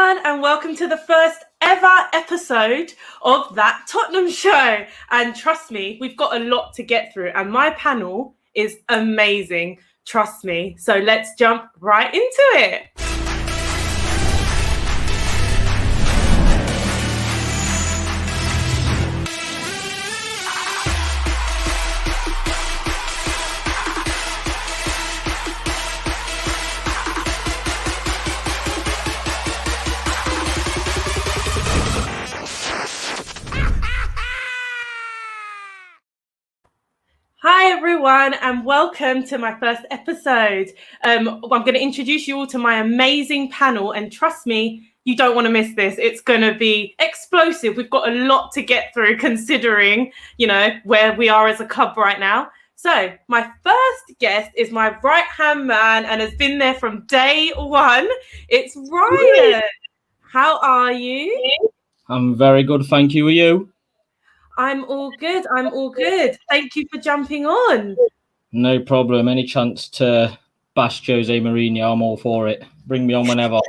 everyone, and welcome to the first ever episode of That Tottenham Show. And trust me, we've got a lot to get through, and my panel is amazing. Trust me. So let's jump right into it. Hi everyone, and welcome to my first episode. I'm going to introduce you all to my amazing panel, and trust me, you don't want to miss this. It's going to be explosive. We've got a lot to get through considering, where we are as a club right now. So my first guest is my right-hand man and has been there from day one. It's Ryan. How are you? I'm very good, thank you. Are you? I'm all good. Thank you for jumping on. No problem. Any chance to bash Jose Mourinho, I'm all for it. Bring me on whenever.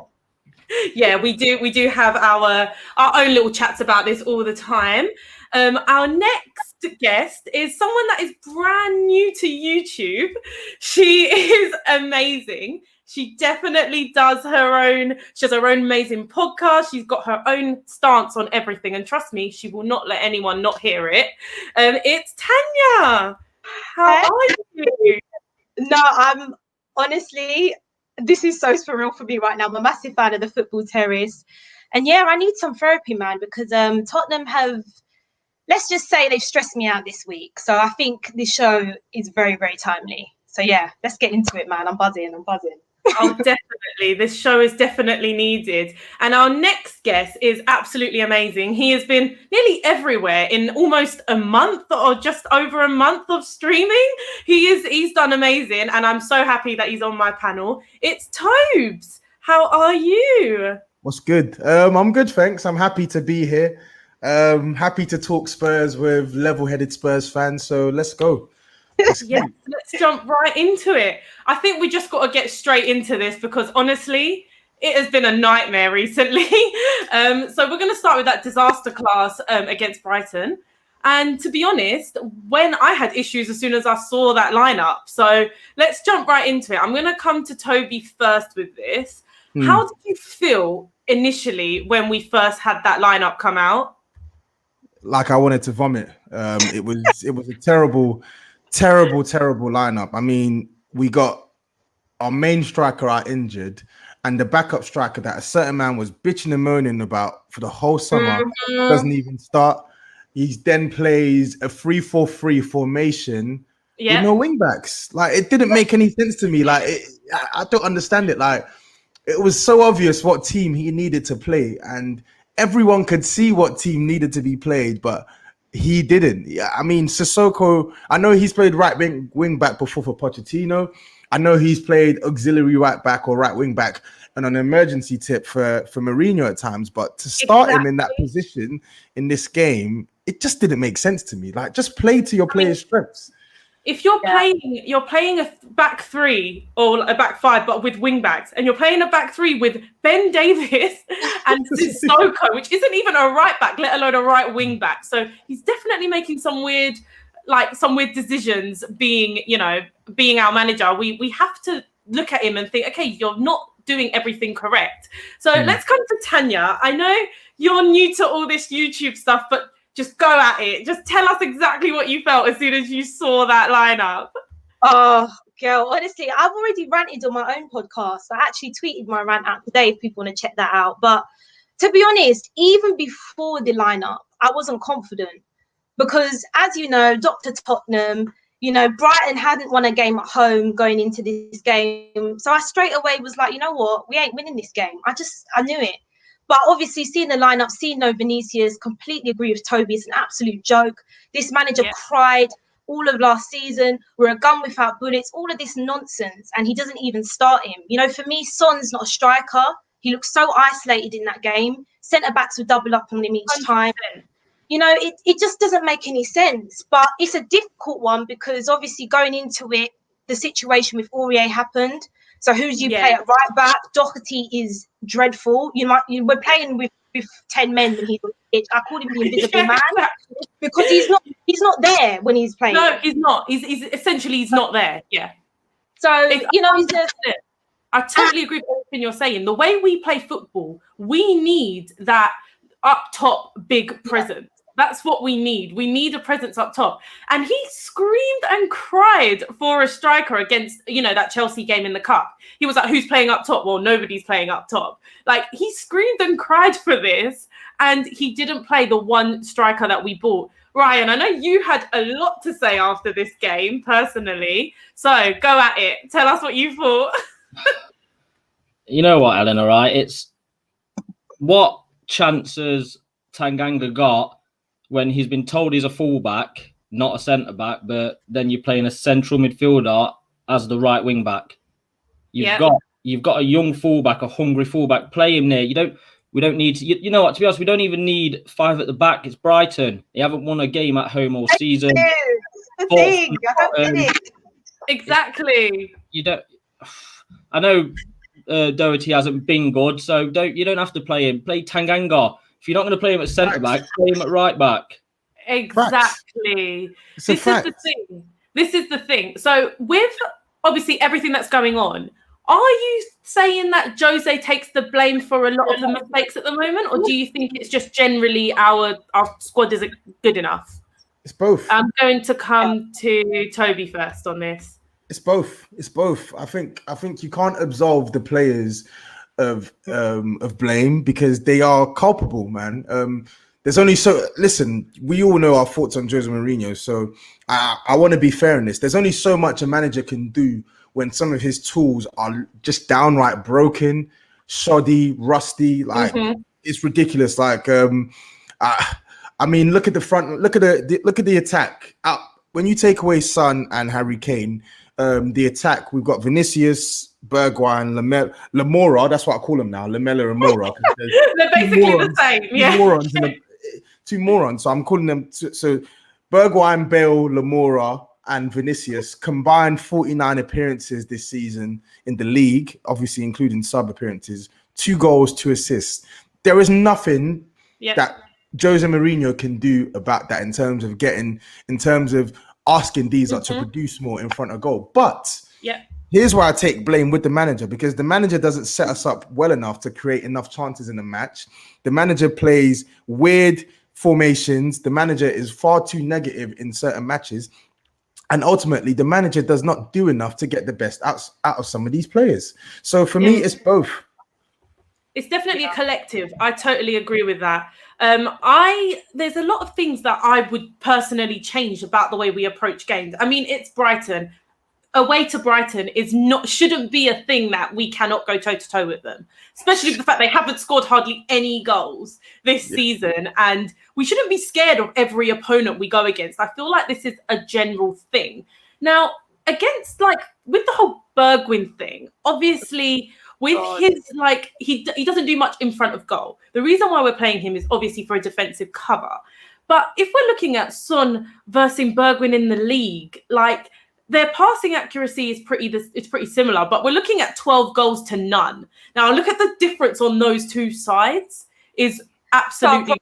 Yeah, we do have our own little chats about this all the time. Our next guest is someone that is brand new to YouTube. She is amazing. She definitely does she has her own amazing podcast. She's got her own stance on everything. And trust me, she will not let anyone not hear it. It's Tanya. How are you? No, I'm honestly, this is so surreal for me right now. I'm a massive fan of the Football Terrace. And yeah, I need some therapy, man, because Tottenham have, let's just say they've stressed me out this week. So I think this show is very, very timely. So yeah, let's get into it, man. I'm buzzing. Oh, definitely. This show is definitely needed. And our next guest is absolutely amazing. He has been nearly everywhere in almost a month or just over a month of streaming. He's done amazing. And I'm so happy that he's on my panel. It's Tobes. How are you? What's good? I'm good, thanks. I'm happy to be here. Happy to talk Spurs with level-headed Spurs fans. So let's go. Let's jump right into it. I think we just got to get straight into this because honestly, it has been a nightmare recently. So we're going to start with that disaster class against Brighton. And to be honest, when I had issues as soon as I saw that lineup. So let's jump right into it. I'm going to come to Toby first with this. How did you feel initially when we first had that lineup come out? Like I wanted to vomit. It was a terrible lineup. I mean, we got our main striker out injured and the backup striker that a certain man was bitching and moaning about for the whole summer doesn't even start. He then plays a 3-4-3 formation with no wing backs. Like, it didn't make any sense to me. Like, I don't understand it. Like, it was so obvious what team he needed to play, and everyone could see what team needed to be played, but he didn't. Yeah, I mean, Sissoko, I know he's played right wing back before for Pochettino. I know he's played auxiliary right back or right wing back and an emergency tip for Mourinho at times. But to start him in that position in this game, it just didn't make sense to me. Like, just play to your players' strengths. If you're playing a back three or a back five, but with wing backs, and you're playing a back three with Ben Davies and Sissoko, which isn't even a right back, let alone a right wing back. So he's definitely making some weird decisions. Being our manager, we have to look at him and think, okay, you're not doing everything correct. So let's come to Tanya. I know you're new to all this YouTube stuff, but just go at it. Just tell us exactly what you felt as soon as you saw that lineup. Oh, girl, honestly, I've already ranted on my own podcast. I actually tweeted my rant out today if people want to check that out. But to be honest, even before the lineup, I wasn't confident because, as you know, Dr. Tottenham, Brighton hadn't won a game at home going into this game. So I straight away was like, you know what? We ain't winning this game. I knew it. But obviously, seeing the lineup, seeing no Vinicius, completely agree with Toby. It's an absolute joke. This manager cried all of last season. We're a gun without bullets. All of this nonsense, and he doesn't even start him. For me, Son's not a striker. He looks so isolated in that game. Centre backs would double up on him each time. It just doesn't make any sense. But it's a difficult one because obviously going into it, the situation with Aurier happened. So who do you play at right back? Doherty is dreadful. We're playing with 10 men when he's on the pitch. I call him the invisible man because he's not there when he's playing. No, he's not. He's essentially not there. Yeah. So I totally agree with everything you're saying. The way we play football, we need that up top big presence. That's what we need. We need a presence up top. And he screamed and cried for a striker against, that Chelsea game in the cup. He was like, who's playing up top? Well, nobody's playing up top. Like, he screamed and cried for this, and he didn't play the one striker that we bought. Ryan, I know you had a lot to say after this game, personally. So go at it. Tell us what you thought. You know what, Eleanor, right? It's what chances Tanganga got when he's been told he's a fullback, not a centre-back, but then you're playing a central midfielder as the right wing-back. You've got a young fullback, a hungry fullback. Play him there. We don't need to. You know what? To be honest, we don't even need 5 at the back. It's Brighton. They haven't won a game at home all season. Exactly. You don't. I know Doherty hasn't been good, so you don't have to play him. Play Tanganga. If you're not going to play him at centre back, play him at right back. Exactly. This is the thing. So with obviously everything that's going on, are you saying that Jose takes the blame for a lot of the mistakes at the moment, or do you think it's just generally our squad isn't good enough? It's both. I'm going to come to Toby first on this. It's both. I think you can't absolve the players of blame because they are culpable, man. There's only listen, we all know our thoughts on Jose Mourinho, so I want to be fair in this. There's only so much a manager can do when some of his tools are just downright broken, shoddy, rusty. Like it's ridiculous. Like I mean, look at the front. Look at the attack. When you take away Son and Harry Kane, the attack, we've got Vinicius, Bergwijn, Lamora. That's what I call them now, Lamela and Mora. They're basically the same. Yeah. Two morons. So I'm calling them. So Bergwijn, Bale, Lamora, and Vinicius combined 49 appearances this season in the league, obviously including sub appearances. 2 goals, 2 assists. There is nothing that Jose Mourinho can do about that in terms of asking these to produce more in front of goal. But here's why I take blame with the manager, because the manager doesn't set us up well enough to create enough chances in the match. The manager plays weird formations. The manager is far too negative in certain matches. And ultimately, the manager does not do enough to get the best out of some of these players. So for me, it's both. It's definitely a collective. I totally agree with that. There's a lot of things that I would personally change about the way we approach games. I mean, it's Brighton. Away to Brighton shouldn't be a thing that we cannot go toe to toe with them, especially with the fact they haven't scored hardly any goals this season, and we shouldn't be scared of every opponent we go against. I feel like this is a general thing. Now, with the whole Bergwijn thing, obviously with his he doesn't do much in front of goal. The reason why we're playing him is obviously for a defensive cover. But if we're looking at Son versus Bergwijn in the league, their passing accuracy is pretty similar, but we're looking at 12 goals to none. Now, look at the difference on those two sides is absolutely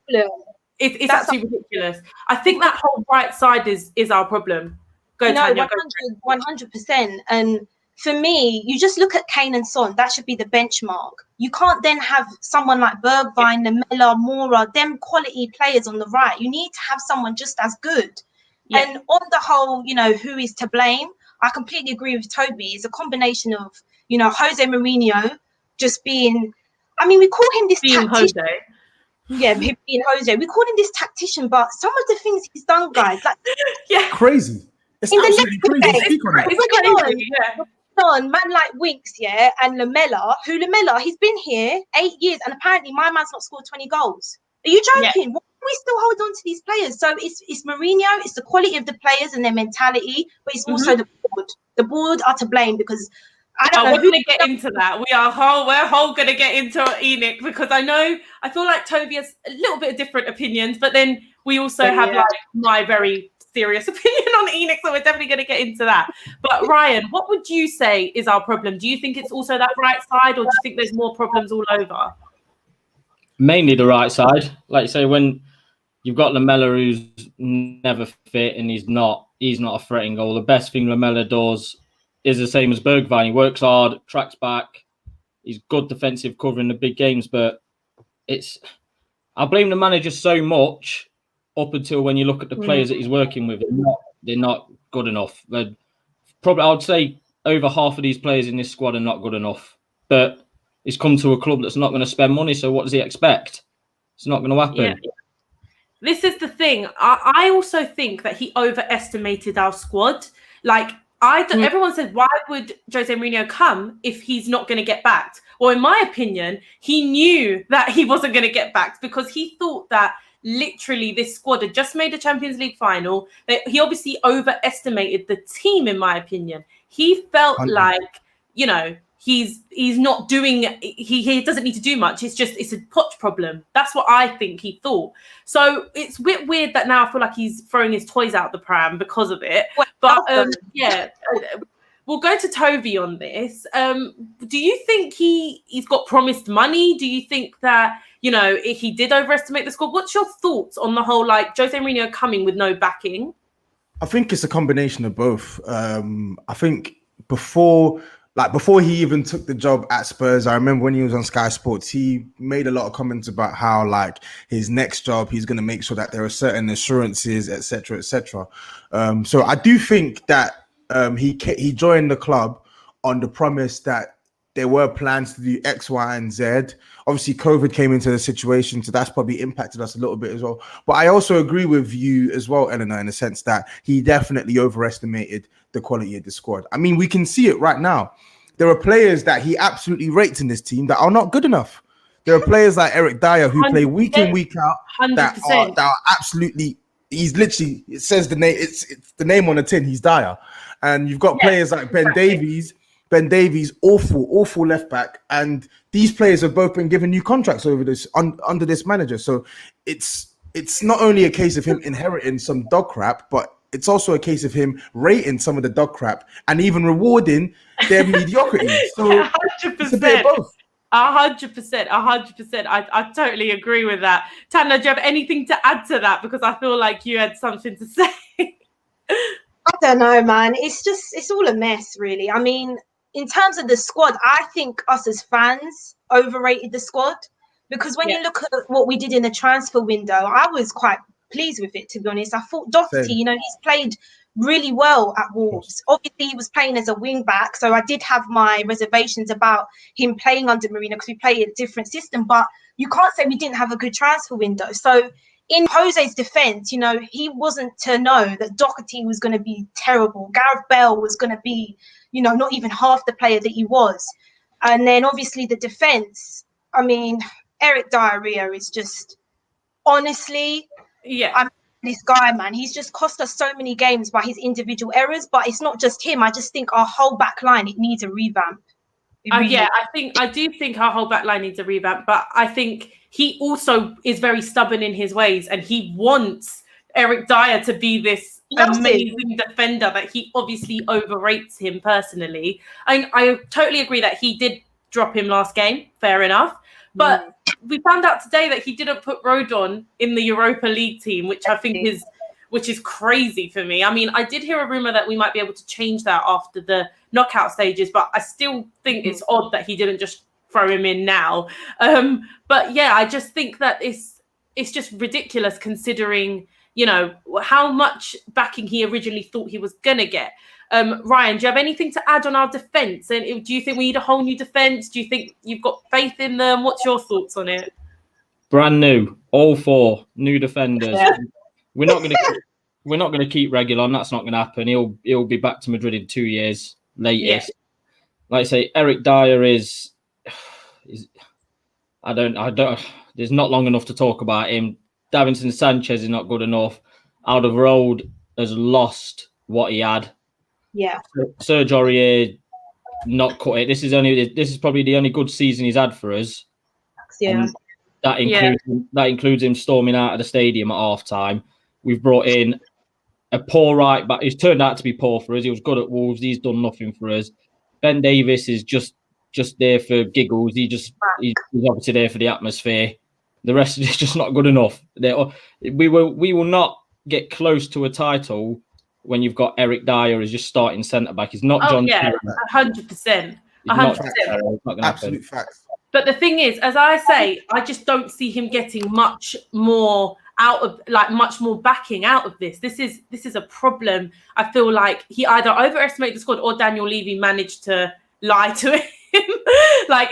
it's absolutely ridiculous. I think that whole right side is our problem. Go, Tanya. 100%. And for me, you just look at Kane and Son. That should be the benchmark. You can't then have someone like Bergwijn, Lamela, Mora, them quality players on the right. You need to have someone just as good. Yeah. And on the whole, who is to blame? I completely agree with Toby. It's a combination of, Jose Mourinho just being, we call him this tactician. Jose. Yeah, being Jose. We call him this tactician, but some of the things he's done, guys, crazy. It's absolutely crazy. It's crazy. On man like Winks, and Lamela, he's been here 8 years, and apparently my man's not scored 20 goals. Are you joking? Why do we still hold on to these players? So it's Mourinho, it's the quality of the players and their mentality, but it's also the board. The board are to blame because I don't know. We're going to get into that. We're going to get into Enoch because I feel like Toby has a little bit of different opinions, but then we also have my very serious opinion on Enix, so we're definitely going to get into that. But Ryan, what would you say is our problem? Do you think it's also that right side, or do you think there's more problems all over? Mainly the right side. Like you say, when you've got Lamella who's never fit and he's not a threat in goal. The best thing Lamella does is the same as Bergwijn. He works hard, tracks back. He's good defensive cover in the big games, but I blame the manager so much up until when you look at the players that he's working with. They're not good enough. Probably, I would say over half of these players in this squad are not good enough. But he's come to a club that's not going to spend money, so what does he expect? It's not going to happen. Yeah. This is the thing. I also think that he overestimated our squad. Like, everyone said, why would Jose Mourinho come if he's not going to get backed? Well, in my opinion, he knew that he wasn't going to get backed because he thought that literally this squad had just made a Champions League final. He obviously overestimated the team, in my opinion. He felt 100%. like, you know, he's not doing, he doesn't need to do much. It's a Poch problem. That's what I think he thought. So it's a bit weird that now I feel like he's throwing his toys out the pram because of it. But yeah, we'll go to Toby on this. Do you think he's got promised money? Do you think that, you know, he did overestimate the squad? What's your thoughts on the whole, like, Jose Mourinho coming with no backing? I think it's a combination of both. I think before he even took the job at Spurs, I remember when he was on Sky Sports, he made a lot of comments about how, like, his next job, he's going to make sure that there are certain assurances, etc., etc. So I do think that he joined the club on the promise that there were plans to do X, Y, and Z. Obviously, COVID came into the situation, so that's probably impacted us a little bit as well. But I also agree with you as well, Eleanor, in the sense that he definitely overestimated the quality of the squad. I mean, we can see it right now. There are players that he absolutely rates in this team that are not good enough. There are players like Eric Dyer who play week in, week out that are absolutely. He's literally. It says the name. It's the name on the tin. He's Dyer, and you've got players like Ben Davies. Ben Davies, awful left back, and these players have both been given new contracts over this under this manager. So it's not only a case of him inheriting some dog crap, but it's also a case of him rating some of the dog crap and even rewarding their mediocrity. So 100%. It's a bit of both. 100%. I totally agree with that. Tana, do you have anything to add to that? Because I feel like you had something to say. I don't know, man. It's all a mess, really. I mean, in terms of the squad, I think us as fans overrated the squad because when you look at what we did in the transfer window, I was quite pleased with it, to be honest. I thought Doherty, you know, he's played really well at Wolves. Obviously, he was playing as a wing back, so I did have my reservations about him playing under Mourinho because we play a different system. But you can't say we didn't have a good transfer window. So in Jose's defense, you know, he wasn't to know that Doherty was going to be terrible. Gareth Bale was going to be, you know, not even half the player that he was. And then obviously the defense, I mean, Eric Dyer is just, honestly, this guy, man, he's just cost us so many games by his individual errors. But it's not just him. I just think our whole back line, it needs a revamp. I do think our whole back line needs a revamp, but I think he also is very stubborn in his ways, and he wants Eric Dyer to be this amazing defender that he obviously overrates him personally. I totally agree that he did drop him last game, fair enough. But we found out today that he didn't put Rodon in the Europa League team, which I think is crazy for me. I mean, I did hear a rumor that we might be able to change that after the knockout stages, but I still think it's odd that he didn't just throw him in now. But yeah, I just think that it's just ridiculous considering, you know, how much backing he originally thought he was going to get. Ryan, do you have anything to add on our defence? And do you think we need a whole new defence? Do you think you've got faith in them? What's your thoughts on it? Brand new, all 4 new defenders. Yeah. We're not going to keep Reguilon. That's not going to happen. He'll be back to Madrid in 2 years latest. Yeah. Like I say, Eric Dyer is I don't. There's not long enough to talk about him. Davinson Sanchez is not good enough. Alderweireld has lost what he had. Yeah. Serge Aurier not cut it. This is probably the only good season he's had for us. Yeah. That includes him storming out of the stadium at half time. We've brought in a poor right back. He's turned out to be poor for us. He was good at Wolves. He's done nothing for us. Ben Davies is just there for giggles. He's obviously there for the atmosphere. The rest is just not good enough. We will not get close to a title when you've got Eric Dyer as your starting centre back. He's not John. Yeah, 100%. 100%. Absolute facts. But the thing is, as I say, I just don't see him getting much more backing out of this. This is a problem. I feel like he either overestimated the squad or Daniel Levy managed to lie to him. That's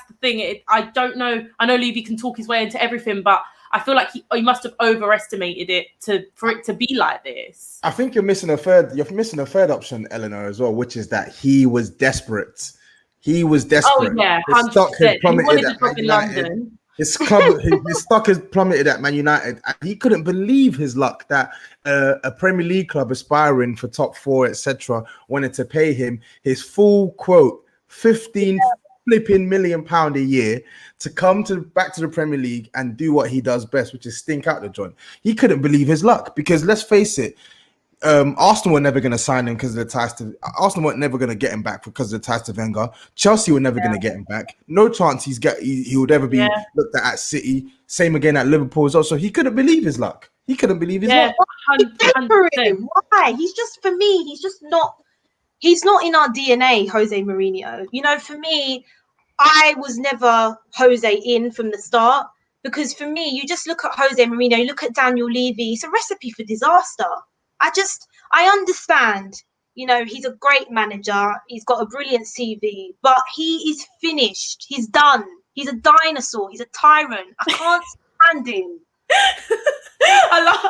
the thing. I don't know. I know Levy can talk his way into everything, but I feel like he must have overestimated it for it to be like this. I think you're missing a third option, Eleanor, as well, which is that he was desperate. He was desperate. Oh yeah, 100%. His stock had plummeted at Man United. His stock has plummeted at Man United. And he couldn't believe his luck that a Premier League club aspiring for top 4, etc., wanted to pay him his full quote, 15 flipping million pound a year to come back to the Premier League and do what he does best, which is stink out the joint. He couldn't believe his luck because let's face it, Arsenal were never going to sign him because of the ties to. Arsenal were never going to get him back because of the ties to Wenger. Chelsea were never going to get him back. No chance he would ever be looked at City. Same again at Liverpool as well. So he couldn't believe his luck. He couldn't believe his luck. 100%. Why? He's just, for me, he's just not. He's not in our DNA, Jose Mourinho. You know, for me, I was never Jose in from the start because for me, you just look at Jose Mourinho, you look at Daniel Levy. It's a recipe for disaster. I understand, you know, he's a great manager. He's got a brilliant CV, but he is finished. He's done. He's a dinosaur. He's a tyrant. I can't stand him. I love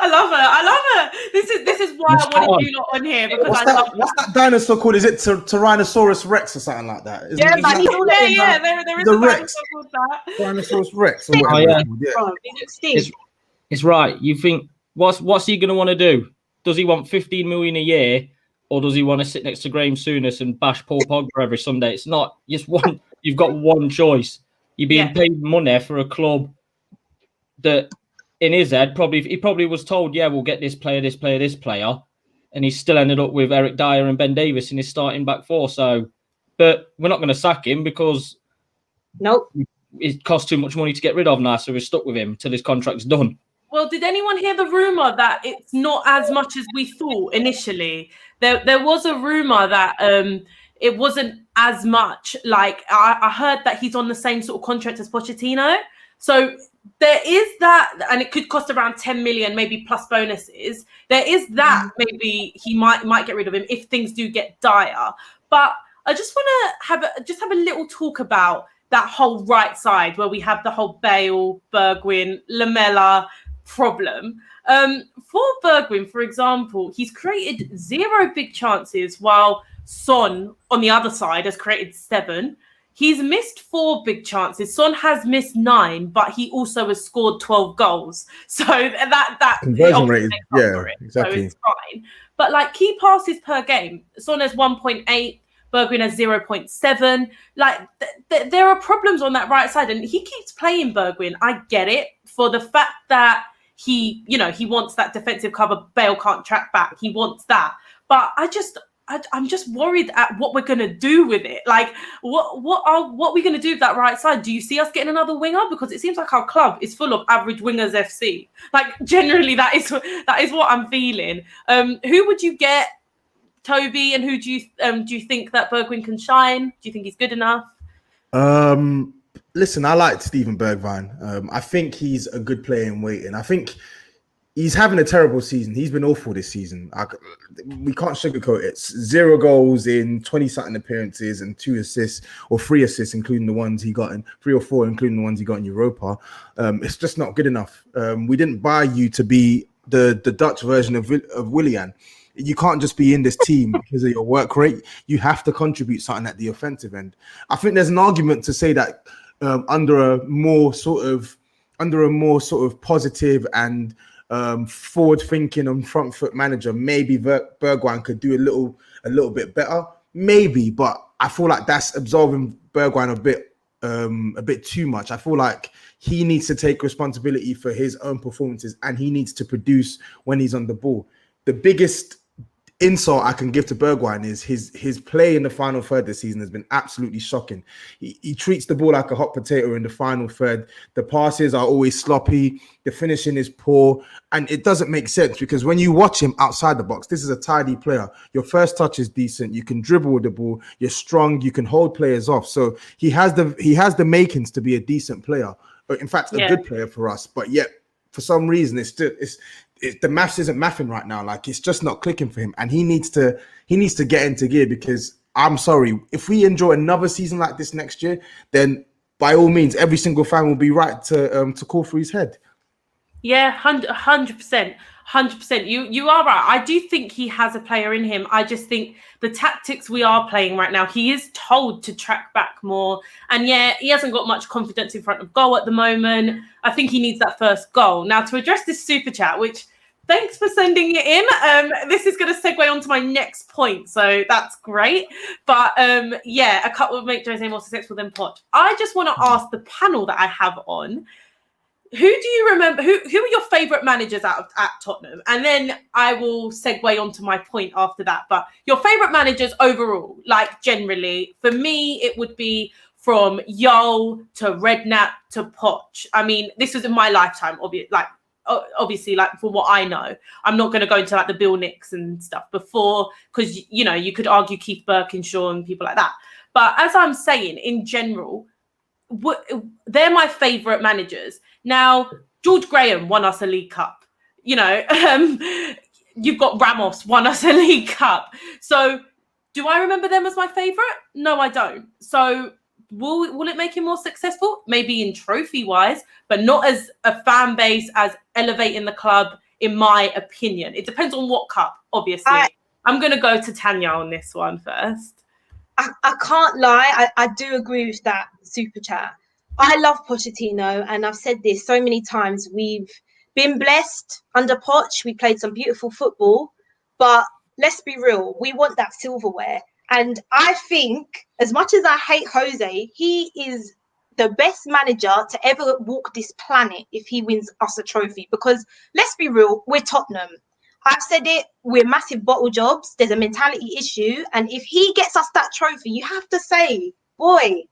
her. This is why I wanted you lot on here because what's that dinosaur called? Is it Tyrannosaurus Rex or something like that? There is a Rex. dinosaur called that. Tyrannosaurus Rex. It's right. You think what's he going to want to do? Does he want 15 million a year, or does he want to sit next to Graham Souness and bash Paul Pogba every Sunday? It's not just one. You've got one choice. You're being paid money for a club that, in his head, he probably was told, yeah, we'll get this player, and he still ended up with Eric Dyer and Ben Davies in his starting back 4. So, but we're not going to sack him because it costs too much money to get rid of now. So we're stuck with him till his contract's done. Well, did anyone hear the rumor that it's not as much as we thought initially? There was a rumor that it wasn't as much. Like I heard that he's on the same sort of contract as Pochettino. So there is that, and it could cost around 10 million, maybe plus bonuses. There is that. Maybe he might get rid of him if things do get dire. But I just want to have a little talk about that whole right side where we have the whole Bale, Bergwijn, Lamela problem. For Bergwijn, for example, he's created 0 big chances while Son on the other side has created 7. He's missed 4 big chances. Son has missed 9, but he also has scored 12 goals. So that conversion rate is exactly. So it's fine. But like key passes per game, Son has 1.8. Bergwijn has 0.7. Like there are problems on that right side, and he keeps playing Bergwijn. I get it for the fact that he wants that defensive cover. Bale can't track back. He wants that, but I'm just worried at what we're gonna do with it. Like, what are we gonna do with that right side? Do you see us getting another winger? Because it seems like our club is full of average wingers FC. Like, generally, that is what I'm feeling. Who would you get, Toby? And who do you think that Bergwijn can shine? Do you think he's good enough? Listen, I like Steven Bergwijn. I think he's a good player in waiting. I think he's having a terrible season. He's been awful this season. We can't sugarcoat it. 0 goals in 20-something appearances and 2 assists or 3 assists, including the ones he got in 3 or 4, including the ones he got in Europa. It's just not good enough. We didn't buy you to be the Dutch version of Willian. You can't just be in this team because of your work rate. You have to contribute something at the offensive end. I think there's an argument to say that under a more sort of positive and forward-thinking and front-foot manager, maybe Bergwijn could do a little bit better, maybe. But I feel like that's absolving Bergwijn a bit a bit too much. I feel like he needs to take responsibility for his own performances, and he needs to produce when he's on the ball. The biggest insult I can give to Bergwijn is his play in the final third this season has been absolutely shocking. He treats the ball like a hot potato in the final third. The passes are always sloppy. The finishing is poor. And it doesn't make sense because when you watch him outside the box, this is a tidy player. Your first touch is decent. You can dribble with the ball. You're strong. You can hold players off. So he has the makings to be a decent player. In fact, a good player for us. But yet, for some reason, the maths isn't mathing right now. Like, it's just not clicking for him, and he needs to get into gear. Because I'm sorry, if we enjoy another season like this next year, then by all means, every single fan will be right to call for his head. Yeah, 100%. You are right. I do think he has a player in him. I just think the tactics we are playing right now, he is told to track back more. And yeah, he hasn't got much confidence in front of goal at the moment. I think he needs that first goal. Now, to address this super chat, which thanks for sending it in. This is going to segue on to my next point. So that's great. But yeah, a couple of make Jose more successful than Poch. I just want to ask the panel that I have on, who do you remember? Who are your favourite managers at Tottenham? And then I will segue on to my point after that. But your favourite managers overall, like generally, for me, it would be from Yo to Redknapp to Poch. I mean, this was in my lifetime, obviously, like from what I know. I'm not going to go into like the Bill Nicks and stuff before, because, you know, you could argue Keith Birkinshaw and people like that. But as I'm saying, in general, they're my favourite managers. Now, George Graham won us a League Cup. You know, you've got Ramos won us a League Cup. So do I remember them as my favourite? No, I don't. So will it make him more successful? Maybe in trophy-wise, but not as a fan base, as elevating the club, in my opinion. It depends on what cup, obviously. I'm going to go to Tanya on this one first. I can't lie. I do agree with that super chat. I love Pochettino, and I've said this so many times. We've been blessed under Poch. We played some beautiful football, but let's be real. We want that silverware. And I think, as much as I hate Jose, he is the best manager to ever walk this planet if he wins us a trophy. Because let's be real, we're Tottenham. I've said it, we're massive bottle jobs. There's a mentality issue. And if he gets us that trophy, you have to say, boy,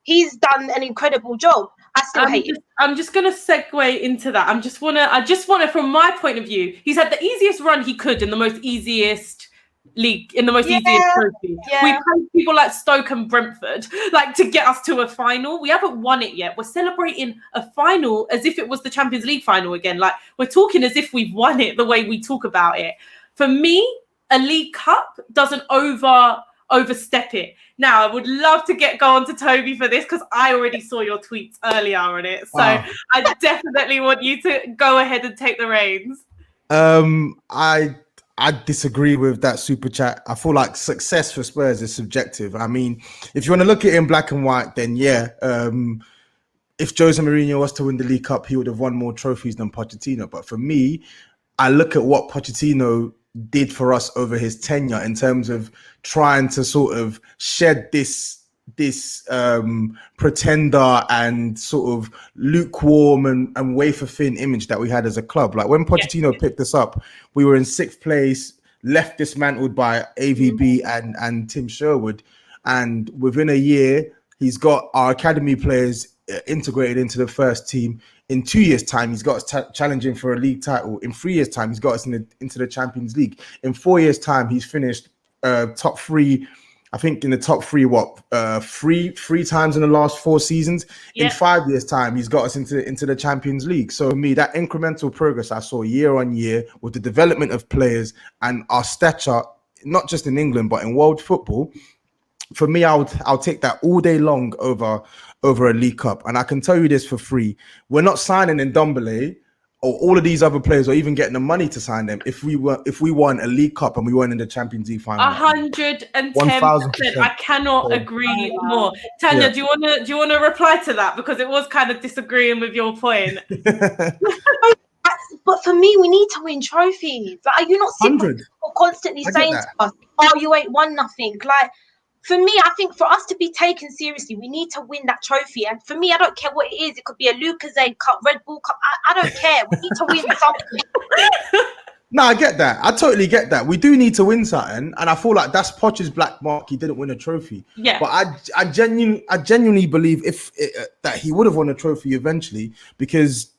he's done an incredible job. I still hate it. I'm just going to segue into that. I just want to, from my point of view, he's had the easiest run he could in the most easiest league, in the most easiest trophy. Yeah. We played people like Stoke and Brentford, like, to get us to a final. We haven't won it yet. We're celebrating a final as if it was the Champions League final again. Like, we're talking as if we've won it the way we talk about it. For me, a League Cup doesn't overstep it. Now, I would love to go on to Toby for this, because I already saw your tweets earlier on it. So I definitely want you to go ahead and take the reins. I disagree with that super chat. I feel like success for Spurs is subjective. I mean, if you want to look at it in black and white, then yeah, if Jose Mourinho was to win the League Cup, he would have won more trophies than Pochettino. But for me, I look at what Pochettino did for us over his tenure in terms of trying to sort of shed this pretender and sort of lukewarm and wafer thin image that we had as a club. Like, when Pochettino picked us up, we were in 6th place, left dismantled by AVB and Tim Sherwood, and within a year he's got our academy players integrated into the first team. In 2 years' time, he's got us challenging for a league title. In 3 years' time, he's got us into the Champions League. In 4 years' time, he's finished top 3. I think in the top 3, three times in the last 4 seasons. In 5 years' time, he's got us into the Champions League. So for me, that incremental progress I saw year on year with the development of players and our stature, not just in England but in world football, for me, I'll take that all day long over a League Cup. And I can tell you this for free: we're not signing in Ndombele or all of these other players, or even getting the money to sign them, if we won a League Cup and we weren't in the Champions League final. 110%. I cannot agree more. Tanya, do you want to reply to that, because it was kind of disagreeing with your point? But for me, we need to win trophies. Like, are you not sick of constantly saying to us, "Oh, you ain't won nothing"? Like, for me, I think for us to be taken seriously, we need to win that trophy. And for me, I don't care what it is. It could be a Lucozade Cup, Red Bull Cup. I don't care. We need to win something. No, I get that. I totally get that. We do need to win something, and I feel like that's Poch's black mark. He didn't win a trophy. Yeah. But I genuinely believe that he would have won a trophy eventually, because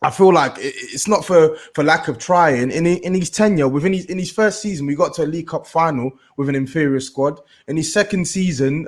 I feel like it's not for lack of trying. In his tenure, in his first season, we got to a League Cup final with an inferior squad. In his second season,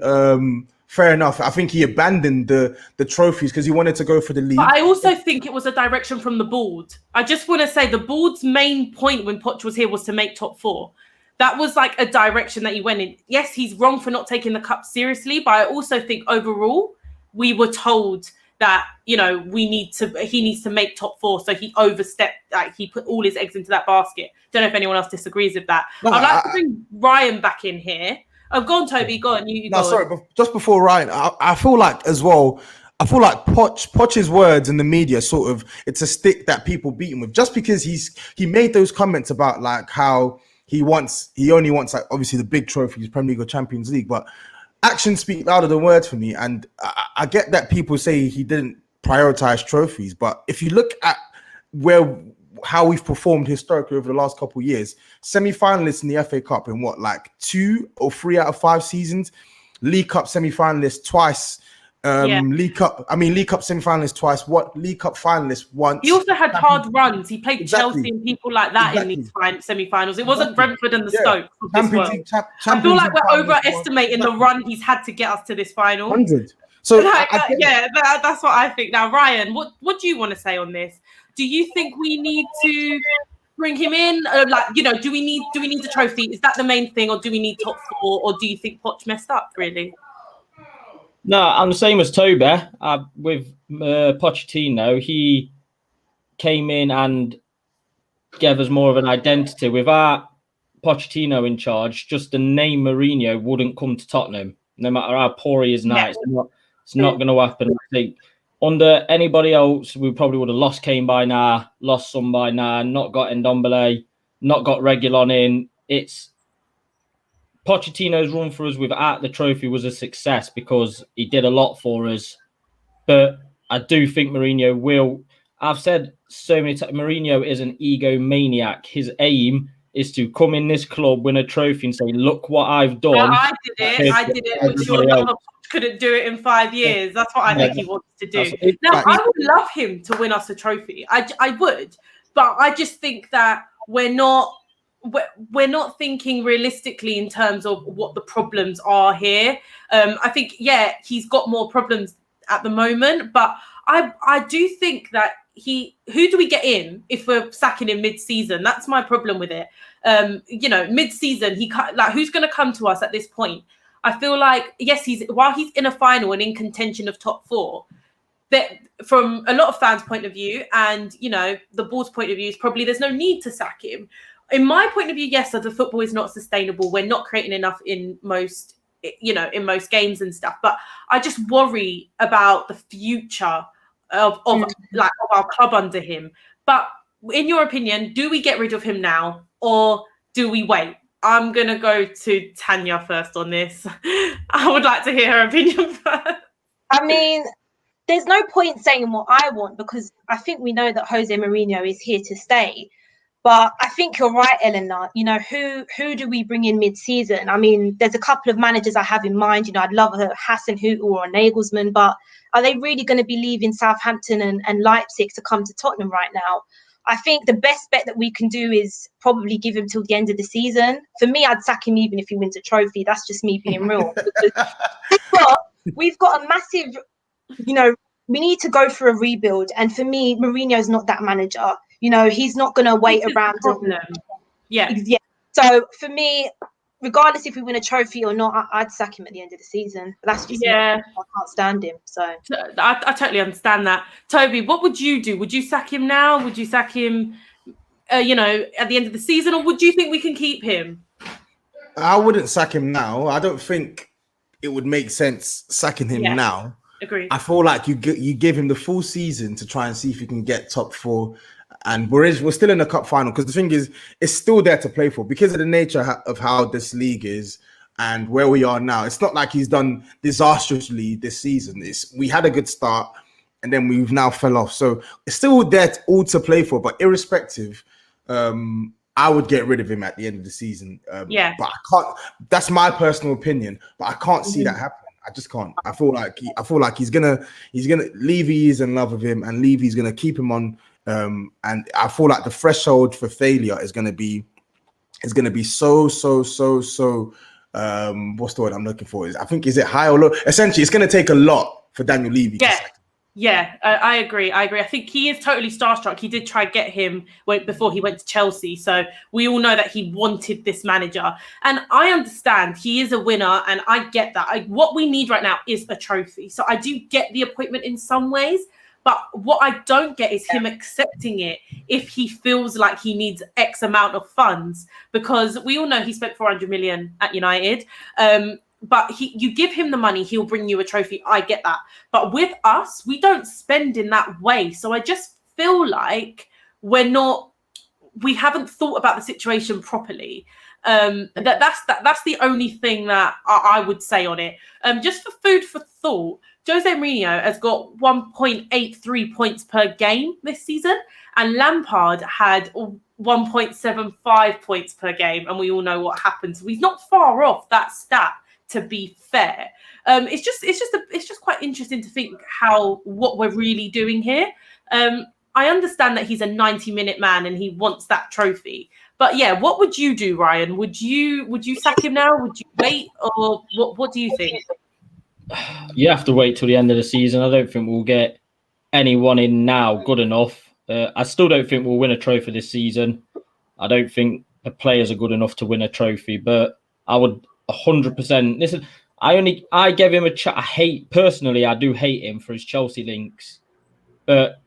fair enough. I think he abandoned the trophies because he wanted to go for the league. But I also think it was a direction from the board. I just want to say the board's main point when Poch was here was to make top 4. That was like a direction that he went in. Yes, he's wrong for not taking the cup seriously, but I also think overall we were told that, you know, he needs to make top 4. So he overstepped, like he put all his eggs into that basket. Don't know if anyone else disagrees with that. No, I'd like to bring Ryan back in here. Oh, go on, Toby. Go on. You no, go sorry, on. but just before Ryan, I feel like as well, I feel like Poch's words in the media sort of, it's a stick that people beat him with, just because he made those comments about like how he only wants like obviously the big trophies, Premier League or Champions League, but actions speak louder than words for me. And I get that people say he didn't prioritize trophies, but if you look at how we've performed historically over the last couple of years, semi-finalists in the FA Cup in what, like 2 or 3 out of 5 seasons, League Cup semi-finalists twice, League Cup semi-finalists twice, League Cup finalists once. He also had hard runs. He played Exactly. Chelsea and people like that in these semi-finals. It wasn't Brentford and the Stoke of this world. I feel like we're overestimating the run he's had to get us to this final. 100. So that's what I think. Now, Ryan, what do you want to say on this? Do you think we need to bring him in? Do we need the trophy? Is that the main thing, or do we need top 4, or do you think Poch messed up really? No, I'm the same as Toby. With Pochettino, he came in and gave us more of an identity. Without Pochettino in charge, just the name Mourinho wouldn't come to Tottenham, no matter how poor he is now. Yeah. It's not going to happen. I think under anybody else, we probably would have lost Kane by now, lost Son by now, not got Ndombele, not got Reguilon in. It's Pochettino's run for us without the trophy was a success because he did a lot for us. But I do think Mourinho will. I've said so many times, Mourinho is an egomaniac. His aim is to come in this club, win a trophy, and say, "Look what I've done." Well, I did it. Which your number couldn't do it in 5 years. That's what I think he wants to do. Now, I would love him to win us a trophy. I would, but I just think that we're not thinking realistically in terms of what the problems are here. I think, he's got more problems at the moment, but I do think that who do we get in if we're sacking him mid-season? That's my problem with it. Mid-season, who's going to come to us at this point? I feel like, yes, while he's in a final and in contention of top 4, that from a lot of fans' point of view and, the board's point of view, is probably there's no need to sack him. In my point of view, yes, so the football is not sustainable. We're not creating enough in most games and stuff. But I just worry about the future of our club under him. But in your opinion, do we get rid of him now or do we wait? I'm going to go to Tanya first on this. I would like to hear her opinion first. I mean, there's no point saying what I want because I think we know that Jose Mourinho is here to stay. But I think you're right, Eleanor. Who do we bring in mid-season? I mean, there's a couple of managers I have in mind. I'd love a Hasenhüttl or a Nagelsmann, but are they really going to be leaving Southampton and Leipzig to come to Tottenham right now? I think the best bet that we can do is probably give him till the end of the season. For me, I'd sack him even if he wins a trophy. That's just me being real. We've got a massive, we need to go for a rebuild. And for me, Mourinho's not that manager. He's not going to wait around. Yeah. So for me, regardless if we win a trophy or not, I'd sack him at the end of the season. But that's just me. I can't stand him. So I totally understand that. Toby, what would you do? Would you sack him now? Would you sack him, at the end of the season, or would you think we can keep him? I wouldn't sack him now. I don't think it would make sense sacking him now. Agreed. I feel like you give him the full season to try and see if you can get top 4. And we're still in the cup final because the thing is, it's still there to play for because of the nature of how this league is and where we are now, it's not like he's done disastrously this season. We had a good start, and then we've now fell off. So it's still there all to play for. But irrespective, I would get rid of him at the end of the season. But I can't. That's my personal opinion. But I can't see that happening. I just can't. I feel like he's gonna Levy is in love with him, and Levy's gonna keep him on. And I feel like the threshold for failure is gonna be so. What's the word I'm looking for? Is it high or low? Essentially, it's gonna take a lot for Daniel Levy. Yeah, I agree. I think he is totally starstruck. He did try to get him before he went to Chelsea. So we all know that he wanted this manager. And I understand he is a winner, and I get that. What we need right now is a trophy. So I do get the appointment in some ways. But what I don't get is him accepting it if he feels like he needs X amount of funds. Because we all know he spent 400 million at United. But you give him the money, he'll bring you a trophy. I get that. But with us, we don't spend in that way. So I just feel like we haven't thought about the situation properly. That's the only thing that I would say on it. Just for food for thought, Jose Mourinho has got 1.83 points per game this season, and Lampard had 1.75 points per game, and we all know what happened. So he's not far off that stat, to be fair. It's just quite interesting to think what we're really doing here. I understand that he's a 90-minute man and he wants that trophy. But yeah, what would you do, Ryan? Would you sack him now? Would you wait, or what do you think? You have to wait till the end of the season. I don't think we'll get anyone in now good enough. I still don't think we'll win a trophy this season. I don't think the players are good enough to win a trophy, but I would 100%. Listen, I gave him a chat. I do hate him for his Chelsea links. But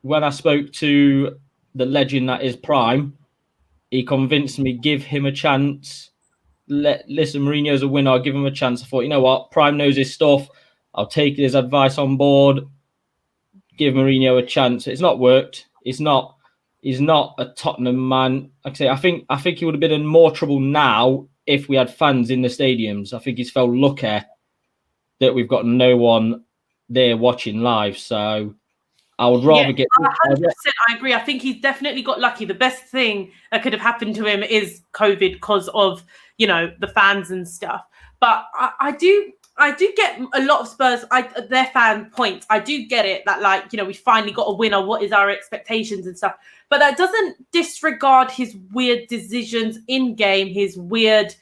when I spoke to the legend that is Prime, he convinced me, give him a chance. Listen, Mourinho's a winner. I'll give him a chance. I thought, you know what? Prime knows his stuff. I'll take his advice on board. Give Mourinho a chance. It's not worked. He's not a Tottenham man. Like I say, I think he would have been in more trouble now if we had fans in the stadiums. I think he's felt lucky that we've got no one there watching live. So I would rather get... 100%, I agree. I think he's definitely got lucky. The best thing that could have happened to him is COVID because of, the fans and stuff. But I do get a lot of Spurs, their fan points. I do get it that, we finally got a winner. What is our expectations and stuff? But that doesn't disregard his weird decisions in game, his weird,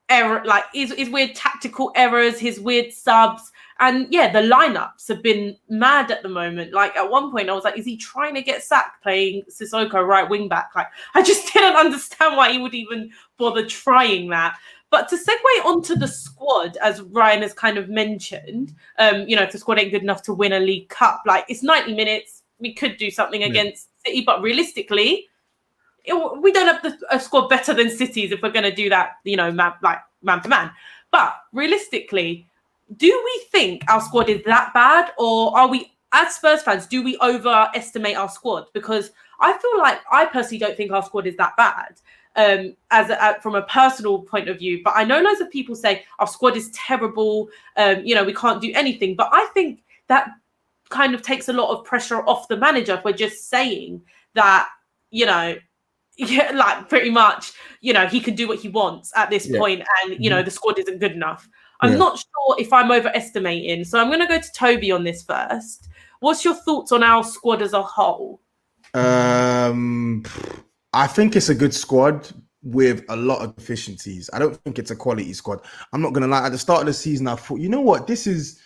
error, his weird tactical errors, his weird subs. And yeah, the lineups have been mad at the moment. At one point I was like, is he trying to get sacked playing Sissoko right wing back? I just didn't understand why he would even bother trying that. But to segue onto the squad, as Ryan has kind of mentioned, if the squad ain't good enough to win a League Cup, it's 90 minutes. We could do something against City, but realistically, we don't have a squad better than City's if we're going to do that, man for man. But realistically, do we think our squad is that bad, or are we, as Spurs fans, do we overestimate our squad? Because I personally don't think our squad is that bad. From a personal point of view, but I know loads of people say our squad is terrible. We can't do anything. But I think that kind of takes a lot of pressure off the manager if we're just saying that, pretty much, he can do what he wants at this point, and the squad isn't good enough. I'm not sure if I'm overestimating, so I'm going to go to Toby on this first. What's your thoughts on our squad as a whole? I think it's a good squad with a lot of deficiencies. I don't think it's a quality squad. I'm not gonna lie. At the start of the season, I thought, you know what, this is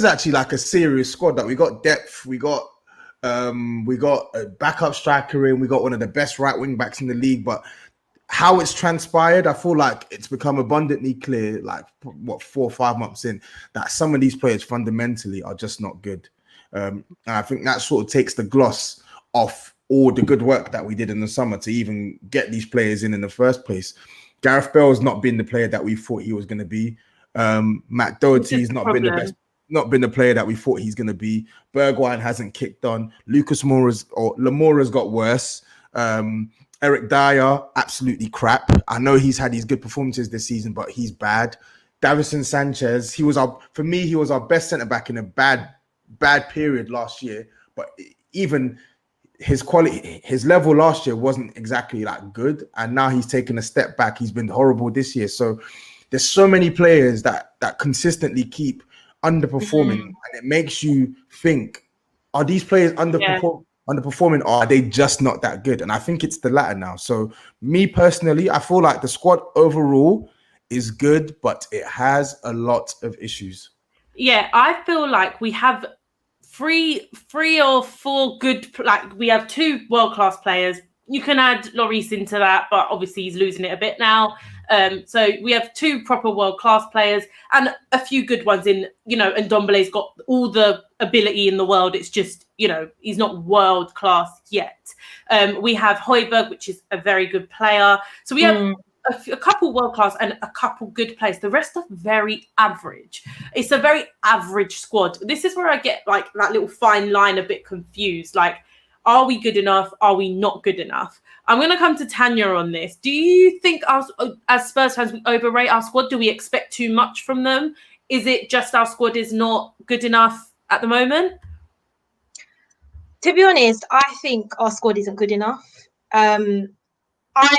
actually like a serious squad. That we got depth, we got a backup striker in, we got one of the best right wing backs in the league. But how it's transpired, I feel like it's become abundantly clear, 4 or 5 months in, that some of these players fundamentally are just not good. And I think that sort of takes the gloss off all the good work that we did in the summer to even get these players in the first place. Gareth Bale's not been the player that we thought he was going to be. Matt Doherty's not been the player that we thought he's going to be. Bergwijn hasn't kicked on. Lamouras got worse. Eric Dyer, absolutely crap. I know he's had his good performances this season, but he's bad. Davison Sanchez, he was our best centre back in a bad period last year. But even his quality, his level last year wasn't exactly that good, and now he's taken a step back. He's been horrible this year. So there's so many players that consistently keep underperforming, and it makes you think: are these players underperforming, or are they just not that good? And I think it's the latter now. So me personally, I feel like the squad overall is good, but it has a lot of issues. Yeah, I feel like we have three or four good, like we have 2 world-class players. You can add Lloris into that, but obviously he's losing it a bit now. So we have 2 proper world-class players and a few good ones in, and Ndombele's got all the ability in the world. It's just, he's not world-class yet. We have Højbjerg, which is a very good player. So we have a couple world-class and a couple good players. The rest are very average. It's a very average squad. This is where I get like that little fine line a bit confused. Like, are we good enough? Are we not good enough? I'm going to come to Tanya on this. Do you think as Spurs fans, we overrate our squad? Do we expect too much from them? Is it just our squad is not good enough at the moment? To be honest, I think our squad isn't good enough. I,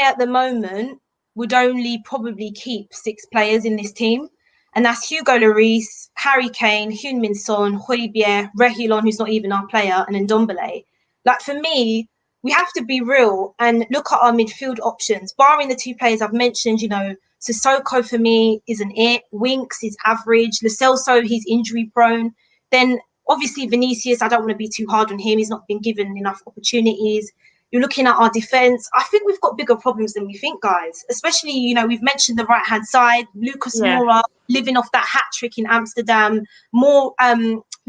at the moment, would only probably keep 6 players in this team. And that's Hugo Lloris, Harry Kane, Heung-min Son, Højbjerg, Reguilon, who's not even our player, and Ndombele. Like, for me, we have to be real and look at our midfield options. Barring the 2 players I've mentioned, Sissoko for me isn't it. Winks is average. Lo Celso, he's injury prone. Then obviously Vinicius, I don't want to be too hard on him. He's not been given enough opportunities. You're looking at our defense. I think we've got bigger problems than we think, guys. Especially, we've mentioned the right-hand side. Lucas Moura living off that hat trick in Amsterdam. More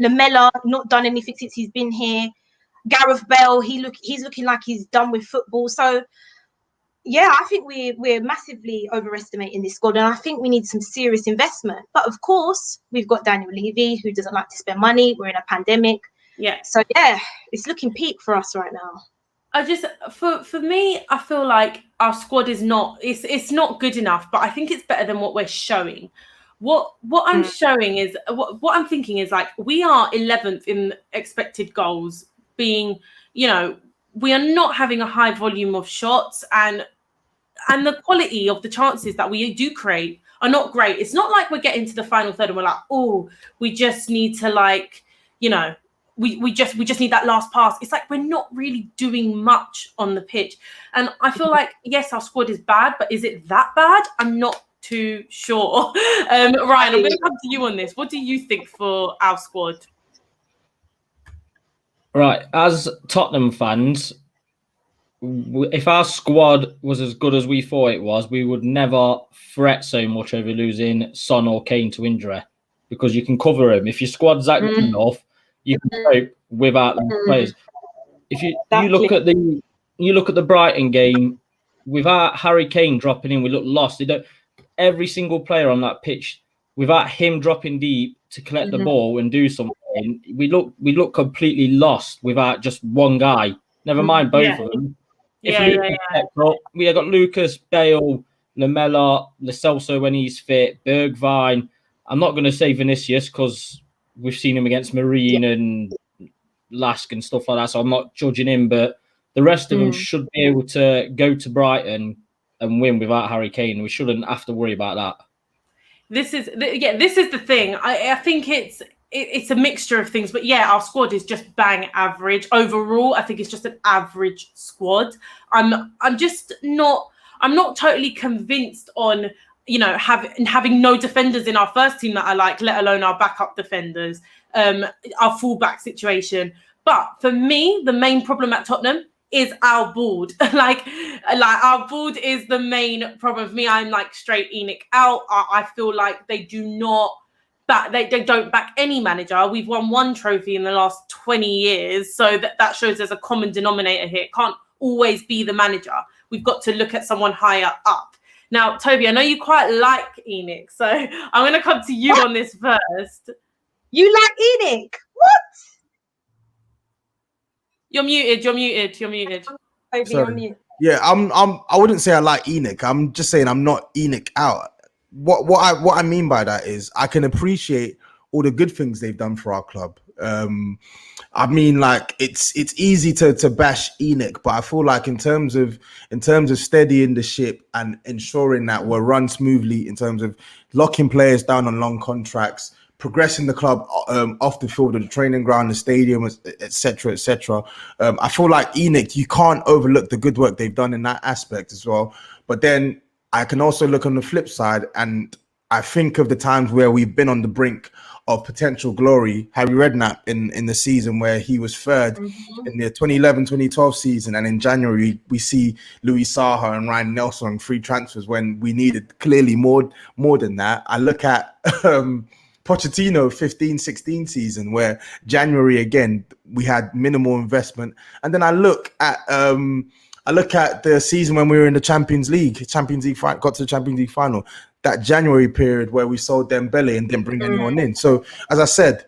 Lamela, not done anything since he's been here. Gareth Bale, he's looking like he's done with football. So, yeah, I think we're massively overestimating this squad, and I think we need some serious investment. But of course, we've got Daniel Levy, who doesn't like to spend money. We're in a pandemic. Yeah. So, yeah, it's looking peak for us right now. For me, I feel like our squad is not it's not good enough, but I think it's better than what we're showing. What I'm showing is what I'm thinking is like we are 11th in expected goals, being we are not having a high volume of shots, and the quality of the chances that we do create are not great. It's not like we're getting to the final third and we're like, oh, we just need to we just need that last pass. It's like we're not really doing much on the pitch. And I feel like, yes, our squad is bad, but is it that bad? I'm not too sure. Ryan, I'm going to come to you on this. What do you think for our squad? Right, as Tottenham fans, if our squad was as good as we thought it was, we would never fret so much over losing Son or Kane to injury, because you can cover him. If your squad's that good enough, you can cope without those players. If you look at the Brighton game, without Harry Kane dropping in, we look lost. Every single player on that pitch, without him dropping deep to collect the ball and do something, we look completely lost without just one guy. Never mind both of them. We have got Lucas, Bale, Lamela, Lo Celso when he's fit, Bergwijn. I'm not going to say Vinicius because we've seen him against Marine and Lask and stuff like that, so I'm not judging him. But the rest of them should be able to go to Brighton and win without Harry Kane. We shouldn't have to worry about that. This is the thing. I think it's a mixture of things, but yeah, our squad is just bang average overall. I think it's just an average squad. I'm not totally convinced on having no defenders in our first team that I like, let alone our backup defenders, our fullback situation. But for me, the main problem at Tottenham is our board. like our board is the main problem for me. I'm like straight Enoch out. I feel like they do not back. They don't back any manager. We've won 1 trophy in the last 20 years, so that shows there's a common denominator here. It can't always be the manager. We've got to look at someone higher up. Now, Toby, I know you quite like Enoch, so I'm going to come to you on this first. You like Enoch? What? You're muted. Toby, you're mute. Yeah, I wouldn't say I like Enoch. I'm just saying I'm not Enoch out. What I mean by that is I can appreciate all the good things they've done for our club. I mean, like it's easy to bash Enoch, but I feel like in terms of steadying the ship and ensuring that we're run smoothly, in terms of locking players down on long contracts, progressing the club off the field, of the training ground, the stadium, etc., etc. I feel like Enoch, you can't overlook the good work they've done in that aspect as well. But then I can also look on the flip side, and I think of the times where we've been on the brink of potential glory. Harry Redknapp in the season where he was third in the 2011-2012 season, and in January we see Louis Saha and Ryan Nelson on free transfers when we needed clearly more than that. I look at Pochettino 15-16 season where January again we had minimal investment, and then I look at the season when we were in the Champions League got to the Champions League final, that January period where we sold Dembele and didn't bring anyone in. So as I said,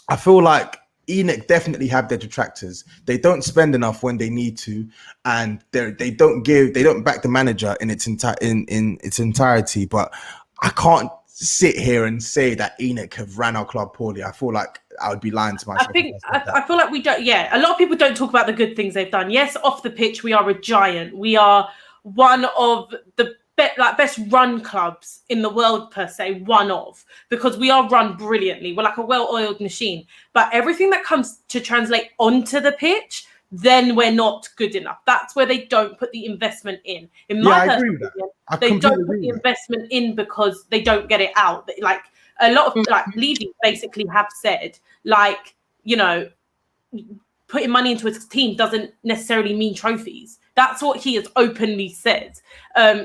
I feel like Enoch definitely have their detractors. They don't spend enough when they need to, and they don't back the manager in its entirety. But I can't sit here and say that Enoch have ran our club poorly. I feel like I would be lying to myself. I feel like we don't. Yeah, a lot of people don't talk about the good things they've done. Yes, off the pitch, we are a giant. We are one of the best run clubs in the world per se, one of, because we are run brilliantly. We're like a well-oiled machine. But everything that comes to translate onto the pitch, then we're not good enough. That's where they don't put the investment in. In my personal opinion, they don't put the investment in because they don't get it out. Like a lot of Levy basically have said, like, you know, putting money into his team doesn't necessarily mean trophies. That's what he has openly said.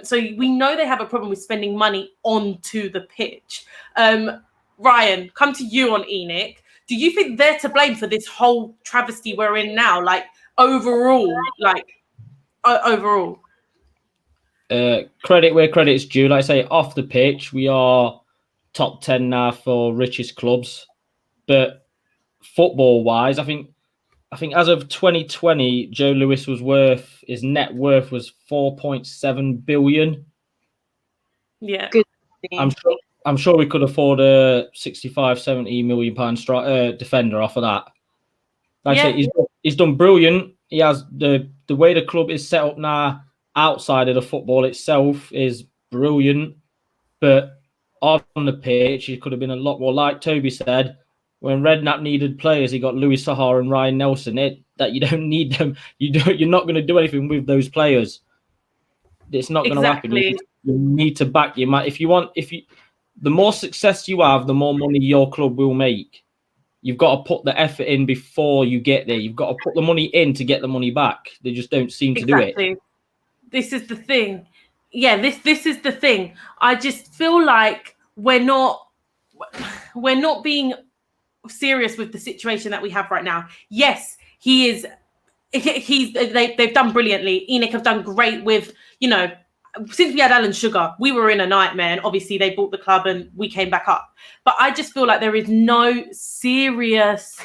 So we know they have a problem with spending money onto the pitch. Ryan, come to you on Enoch. Do you think they're to blame for this whole travesty we're in now? Like overall, overall. Credit where credit's due. Like I say, off the pitch, we are top 10 now for richest clubs. But football-wise, I think as of 2020, Joe Lewis his net worth was 4.7 billion. Yeah. Good. I'm sure we could afford a 65, 70 million pound defender off of that. Like I say, he's done brilliant. He has the way the club is set up now outside of the football itself is brilliant. But on the pitch, he could have been a lot more. Like Toby said, when Redknapp needed players, he got Louis Saha and Ryan Nelson. That you don't need them. You're not going to do anything with those players. It's not going to happen. You need to back your man. The more success you have, the more money your club will make. You've got to put the effort in before you get there. You've got to put the money in to get the money back. They just don't seem to do it. This is the thing. Yeah, this is the thing. I just feel like we're not being serious with the situation that we have right now. Yes, they've done brilliantly. Enoch have done great with, you know, since we had Alan Sugar, we were in a nightmare, and obviously they bought the club and we came back up. But I just feel like there is no serious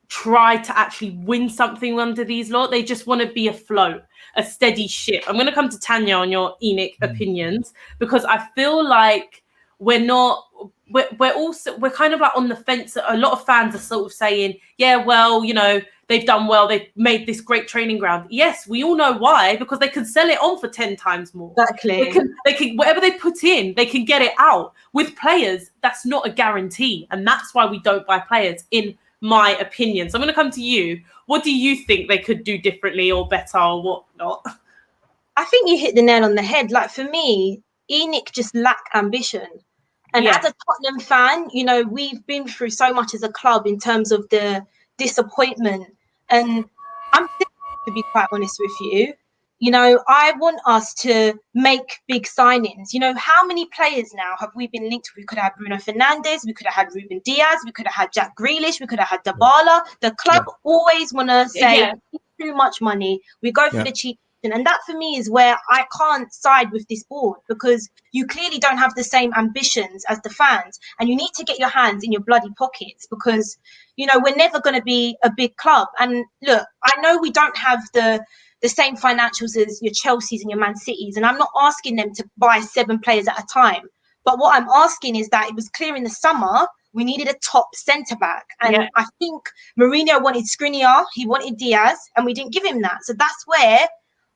try to actually win something under these lot. They just want to be afloat, a steady ship. I'm going to come to Tanya on your Enoch opinions, because I feel like we're kind of like on the fence. A lot of fans are sort of saying, yeah, well, you know, they've done well. They've made this great training ground. Yes, we all know why, because they can sell it on for 10 times more. Exactly. They can whatever they put in, they can get it out. With players, that's not a guarantee. And that's why we don't buy players, in my opinion. So I'm going to come to you. What do you think they could do differently or better or whatnot? I think you hit the nail on the head. Like, for me, Enoch just lacked ambition. And as a Tottenham fan, you know, we've been through so much as a club in terms of the disappointment. And I'm, to be quite honest with you, you know, I want us to make big signings. You know, how many players now have we been linked with? We could have Bruno Fernandes, we could have had Ruben Diaz, we could have had Jack Grealish, we could have had Dybala. The club always want to say, too much money, we go for the cheap. And that, for me, is where I can't side with this board, because you clearly don't have the same ambitions as the fans, and you need to get your hands in your bloody pockets, because, you know, we're never going to be a big club. And look, I know we don't have the the same financials as your Chelseas and your Man Cities. And I'm not asking them to buy 7 players at a time. But what I'm asking is that it was clear in the summer we needed a top centre-back. And I think Mourinho wanted Skriniar, he wanted Diaz, and we didn't give him that. So that's where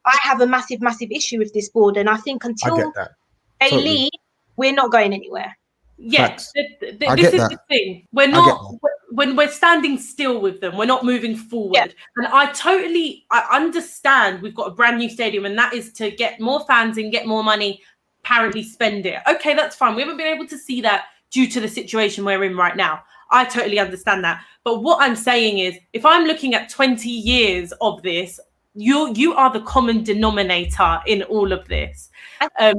I have a massive, massive issue with this board. And I think until they leave, we're not going anywhere. Yes, this is the thing. We're not, when we're standing still with them, we're not moving forward. Yeah. And I understand we've got a brand new stadium, and that is to get more fans in, get more money, apparently spend it. Okay, that's fine. We haven't been able to see that due to the situation we're in right now. I totally understand that. But what I'm saying is, if I'm looking at 20 years of this, you are the common denominator in all of this. Go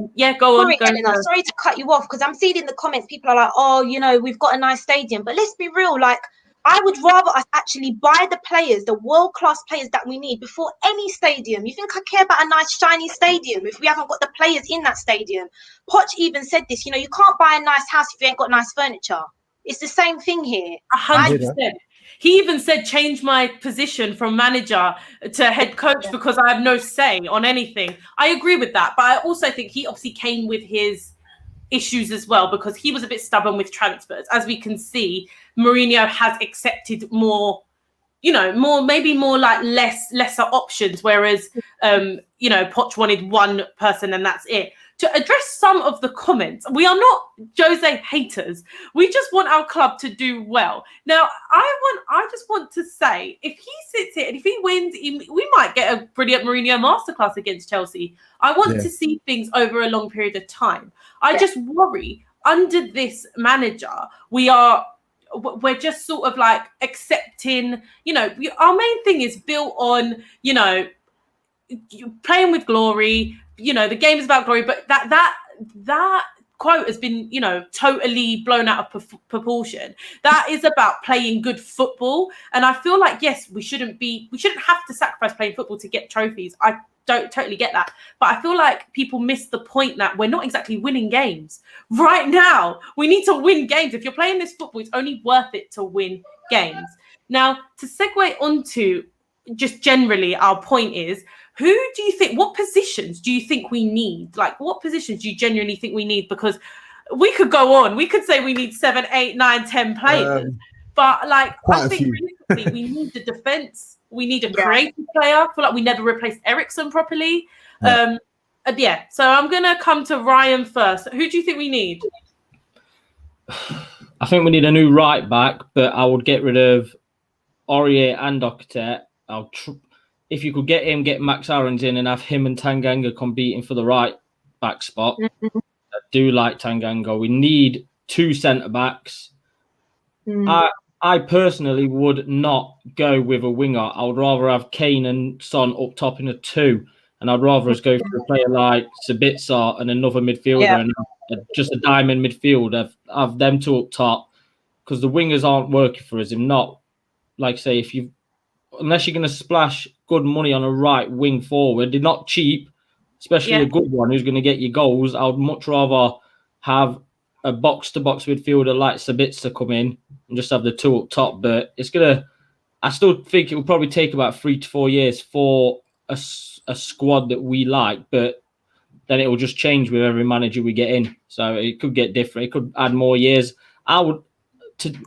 on. Eleanor, sorry to cut you off, because I'm seeing in the comments people are like, oh, we've got a nice stadium. But let's be real, like, I would rather us actually buy the players, the world-class players that we need before any stadium. You think I care about a nice, shiny stadium if we haven't got the players in that stadium? Poch even said this, you can't buy a nice house if you ain't got nice furniture. It's the same thing here. 100%. He even said, change my position from manager to head coach because I have no say on anything. I agree with that. But I also think he obviously came with his issues as well, because he was a bit stubborn with transfers. As we can see, Mourinho has accepted more, maybe more like lesser options, whereas Poch wanted one person and that's it. To address some of the comments, we are not Jose haters. We just want our club to do well. Now, I just want to say, if he sits here and if he wins, we might get a brilliant Mourinho masterclass against Chelsea. I want to see things over a long period of time. I just worry under this manager, we're just sort of like accepting, our main thing is built on, playing with glory. The game is about glory, but that quote has been, totally blown out of proportion. That is about playing good football. And I feel like, yes, we shouldn't have to sacrifice playing football to get trophies. I don't totally get that. But I feel like people miss the point that we're not exactly winning games right now. We need to win games. If you're playing this football, it's only worth it to win games. Now, to segue onto just generally our point is, what positions do you think we need? Like, what positions do you genuinely think we need? Because we could go on. We could say we need 7, 8, 9, 10 players. But, like, I think realistically, we need the defence. We need a creative player. I feel like we never replaced Eriksen properly. So I'm going to come to Ryan first. Who do you think we need? I think we need a new right back, but I would get rid of Aurier and Octet. If you could get Max Aarons in and have him and Tanganga competing for the right back spot. I do like Tanganga. We need 2 centre-backs. I personally would not go with a winger. I would rather have Kane and Son up top in a 2. And I'd rather us go for a player like Sabitzer and another midfielder and just a diamond midfielder. Have them 2 up top. Because the wingers aren't working for us. If not, like say, unless you're going to splash good money on a right wing forward, they're not cheap, especially a good one who's going to get you goals. I would much rather have a box-to-box midfielder like Sabitzer come in and just have the 2 up top. But I still think it will probably take about 3 to 4 years for a squad that we like, but then it will just change with every manager we get in. So it could get different. It could add more years.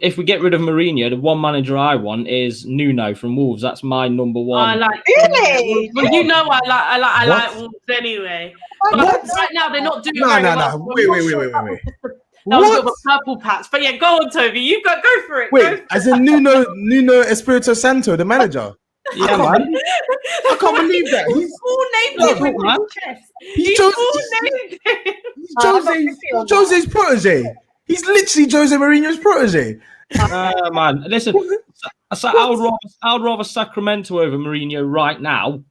If we get rid of Mourinho, the one manager I want is Nuno from Wolves. That's my number 1. I like really. Well, I like Wolves anyway. But right now they're not doing very well. Wait. That was a bit of a purple patch. But yeah, go on, Toby. You go for it. Wait, as in Nuno Espirito Santo, the manager. Yeah, man. I can't believe that. He's Jose's protege. He's literally Jose Mourinho's protege. Man, listen, I would rather Sacramento over Mourinho right now.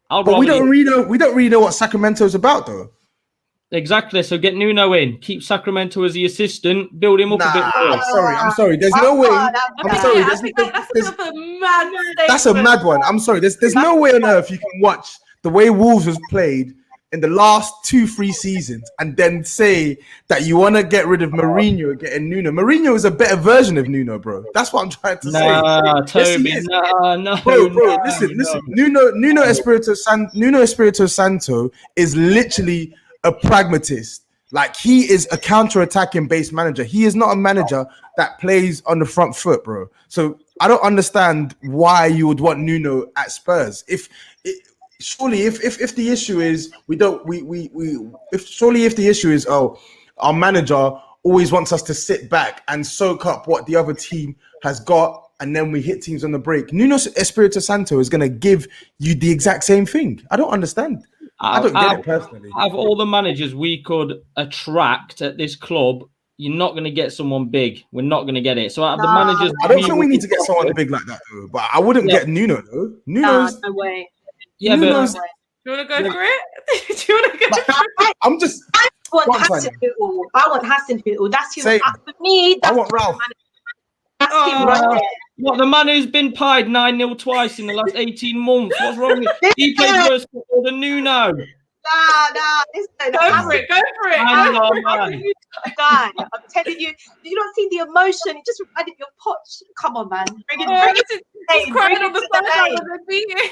But we don't really know what Sacramento's about, though. Exactly. So get Nuno in, keep Sacramento as the assistant, build him up a bit more. I'm sorry. There's no way. I'm sorry. That's a mad one. I'm sorry. There's no way on earth you can watch the way Wolves was played in the last 2-3 seasons and then say that you want to get rid of Mourinho and get in Nuno. Mourinho is a better version of Nuno, bro. That's what I'm trying to say. Nah, Toby, Yes, no, bro. no, Listen. no. Nuno Espirito Santo is literally a pragmatist. Like, he is a counter-attacking based manager. He is not a manager that plays on the front foot, bro. So I don't understand why you would want Nuno at Spurs. Surely if the issue is if the issue is, oh, our manager always wants us to sit back and soak up what the other team has got, and then we hit teams on the break, Nuno Espirito Santo is going to give you the exact same thing. I don't understand. I don't get it personally. Of all the managers we could attract at this club, you're not going to get someone big. We're not going to get it. So out of the managers, I don't think we need to get someone big like that, though. But I wouldn't get Nuno, though. Nuno's no way. Yeah, Nuno's, Do you want to go for it? Do you want to go for it? I'm just. I want Hasenhüttl. That's who. Same. For me, that's I want Ralph. That's him right there. What, the man who's been pied 9-0 twice in the last 18 months? What's wrong with him? He plays worse football than Nuno. Nah. Go for it. Hang on, man. Guy, I'm telling you, you don't see the emotion. It just reminded me of Poch. Come on, man. Bring it. He's crying on the sideline of the meeting.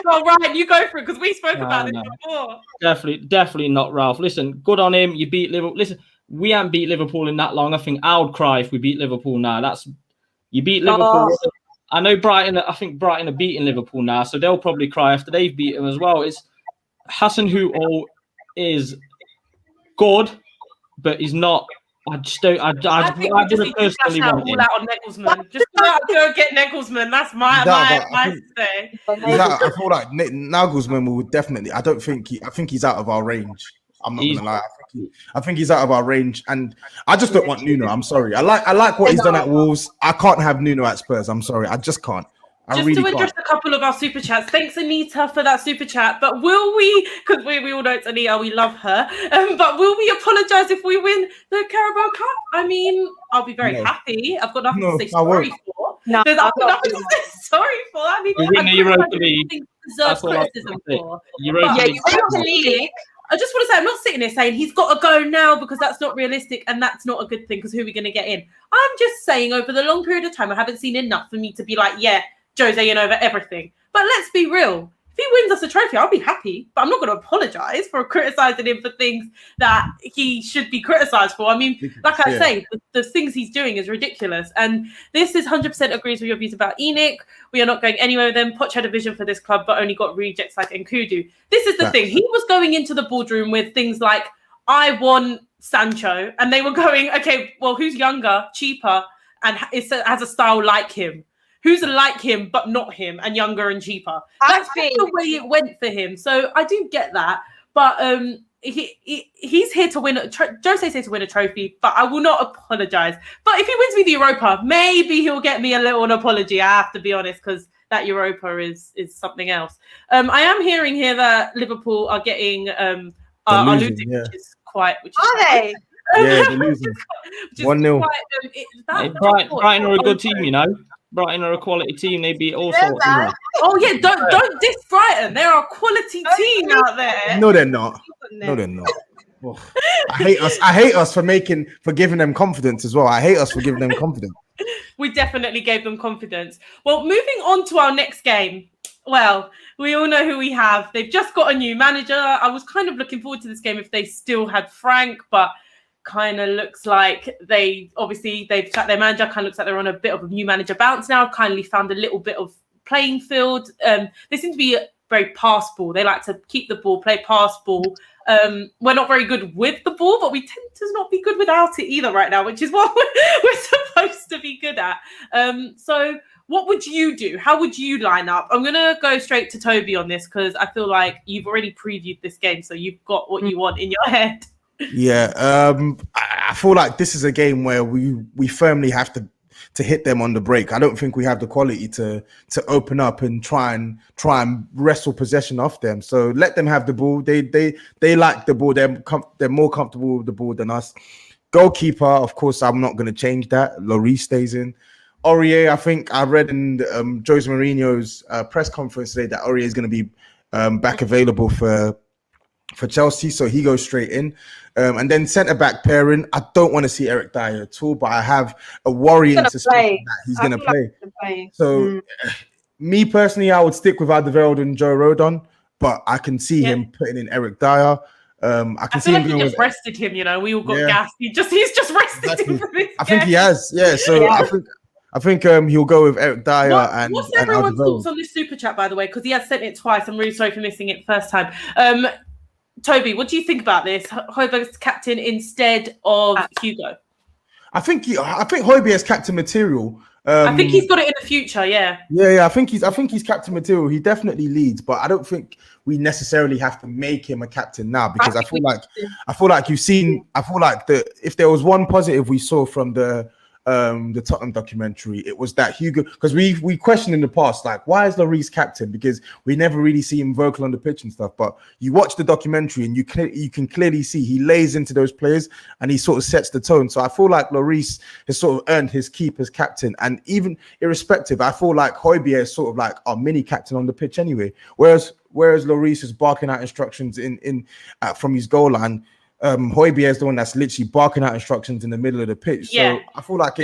Well, Ryan, you go for it because we spoke about this before. Definitely not Ralph. Listen, good on him. You beat Liverpool. Listen, we haven't beat Liverpool in that long. I think I would cry if we beat Liverpool now. You beat Liverpool. Oh. I know Brighton. I think Brighton are beating Liverpool now, so they'll probably cry after they've beat them as well. It's Hasenhüttl is good, but he's not. I just don't. I just personally want him. All out on Nagelsmann. Just go get Nagelsmann. That's my say. I feel like Nagelsmann will definitely. I think he's out of our range. I'm not gonna lie. I think he's out of our range, and I just don't want Nuno. I'm sorry. I like what he's done at Wolves. I can't have Nuno at Spurs. I'm sorry. I just can't. Just really to address a couple of our super chats. Thanks, Anita, for that super chat. But will we, because we all know it's Anita, we love her, but will we apologise if we win the Carabao Cup? I mean, I'll be very happy. I've got nothing to say sorry for. No, I've got nothing to say sorry for. I mean, we win the Europa League. Deserves criticism for. Europa League. I just want to say, I'm not sitting there saying he's got to go now because that's not realistic and that's not a good thing because who are we going to get in? I'm just saying over the long period of time, I haven't seen enough for me to be like, yeah, Jose in over everything. But let's be real. If he wins us a trophy, I'll be happy. But I'm not going to apologise for criticising him for things that he should be criticised for. I mean, like I say, the things he's doing is ridiculous. And this is 100% agrees with your views about Enoch. We are not going anywhere with them. Poch had a vision for this club, but only got rejects like Nkudu. This is the thing. He was going into the boardroom with things like, I want Sancho. And they were going, okay, well, who's younger, cheaper, and has a style like him? Who's like him, but not him, and younger and cheaper. That's the way it went for him. So I do get that. But he's here to win. Jose's here to win a trophy, but I will not apologise. But if he wins me the Europa, maybe he'll get me a little apology. I have to be honest, because that Europa is something else. I am hearing here that Liverpool are getting are losing, which is quite. Are they? Yeah, they're losing. 1-0. Brighton are a good team, you know. Brighton are a quality team. They beat all sorts. Oh yeah, don't diss Brighton. They're a quality team out there. No, they're not. No, they're not. Oh, I hate us for giving them confidence as well. I hate us for giving them confidence. We definitely gave them confidence. Well, moving on to our next game. Well, we all know who we have. They've just got a new manager. I was kind of looking forward to this game if they still had Frank, but kind of looks like they've sacked their manager. Kind of looks like they're on a bit of a new manager bounce now. Kindly found a little bit of playing field. They seem to be very pass ball. They like to keep the ball, play pass ball. We're not very good with the ball, but we tend to not be good without it either right now, which is what we're supposed to be good at. So what would you do? How would you line up? I'm going to go straight to Toby on this because I feel like you've already previewed this game, so you've got what you want in your head. Yeah, I feel like this is a game where we firmly have to hit them on the break. I don't think we have the quality to open up and try and wrestle possession off them. So let them have the ball. They like the ball. They're more comfortable with the ball than us. Goalkeeper, of course, I'm not going to change that. Lloris stays in. Aurier, I think I read in Jose Mourinho's press conference today that Aurier is going to be back available for Chelsea, so he goes straight in. And then centre back pairing, I don't want to see Eric Dyer at all, but I have a worrying suspicion that he's going to play. So, me personally, I would stick with Alderweireld and Joe Rodon, but I can see him putting in Eric Dyer. I can see him going with rested him. We all got gassed. He's just rested him for this. I think he has. Yeah. So I think he'll go with Eric Dyer and. What's everyone's thoughts on this super chat, by the way? Because he has sent it twice. I'm really sorry for missing it the first time. Toby, what do you think about this? Højbjerg's captain instead of Hugo. I think Højbjerg is captain material. I think he's got it in the future. Yeah. I think he's captain material. He definitely leads, but I don't think we necessarily have to make him a captain now because I feel like if there was one positive we saw from the Tottenham documentary, it was that Hugo, because we questioned in the past, like, why is Lloris captain? Because we never really see him vocal on the pitch and stuff. But you watch the documentary and you can clearly see he lays into those players and he sort of sets the tone. So I feel like Lloris has sort of earned his keep as captain. And even irrespective, I feel like Højbjerg is sort of like our mini captain on the pitch anyway. Whereas Lloris is barking out instructions from his goal line. Højbjerg is the one that's literally barking out instructions in the middle of the pitch. So I feel like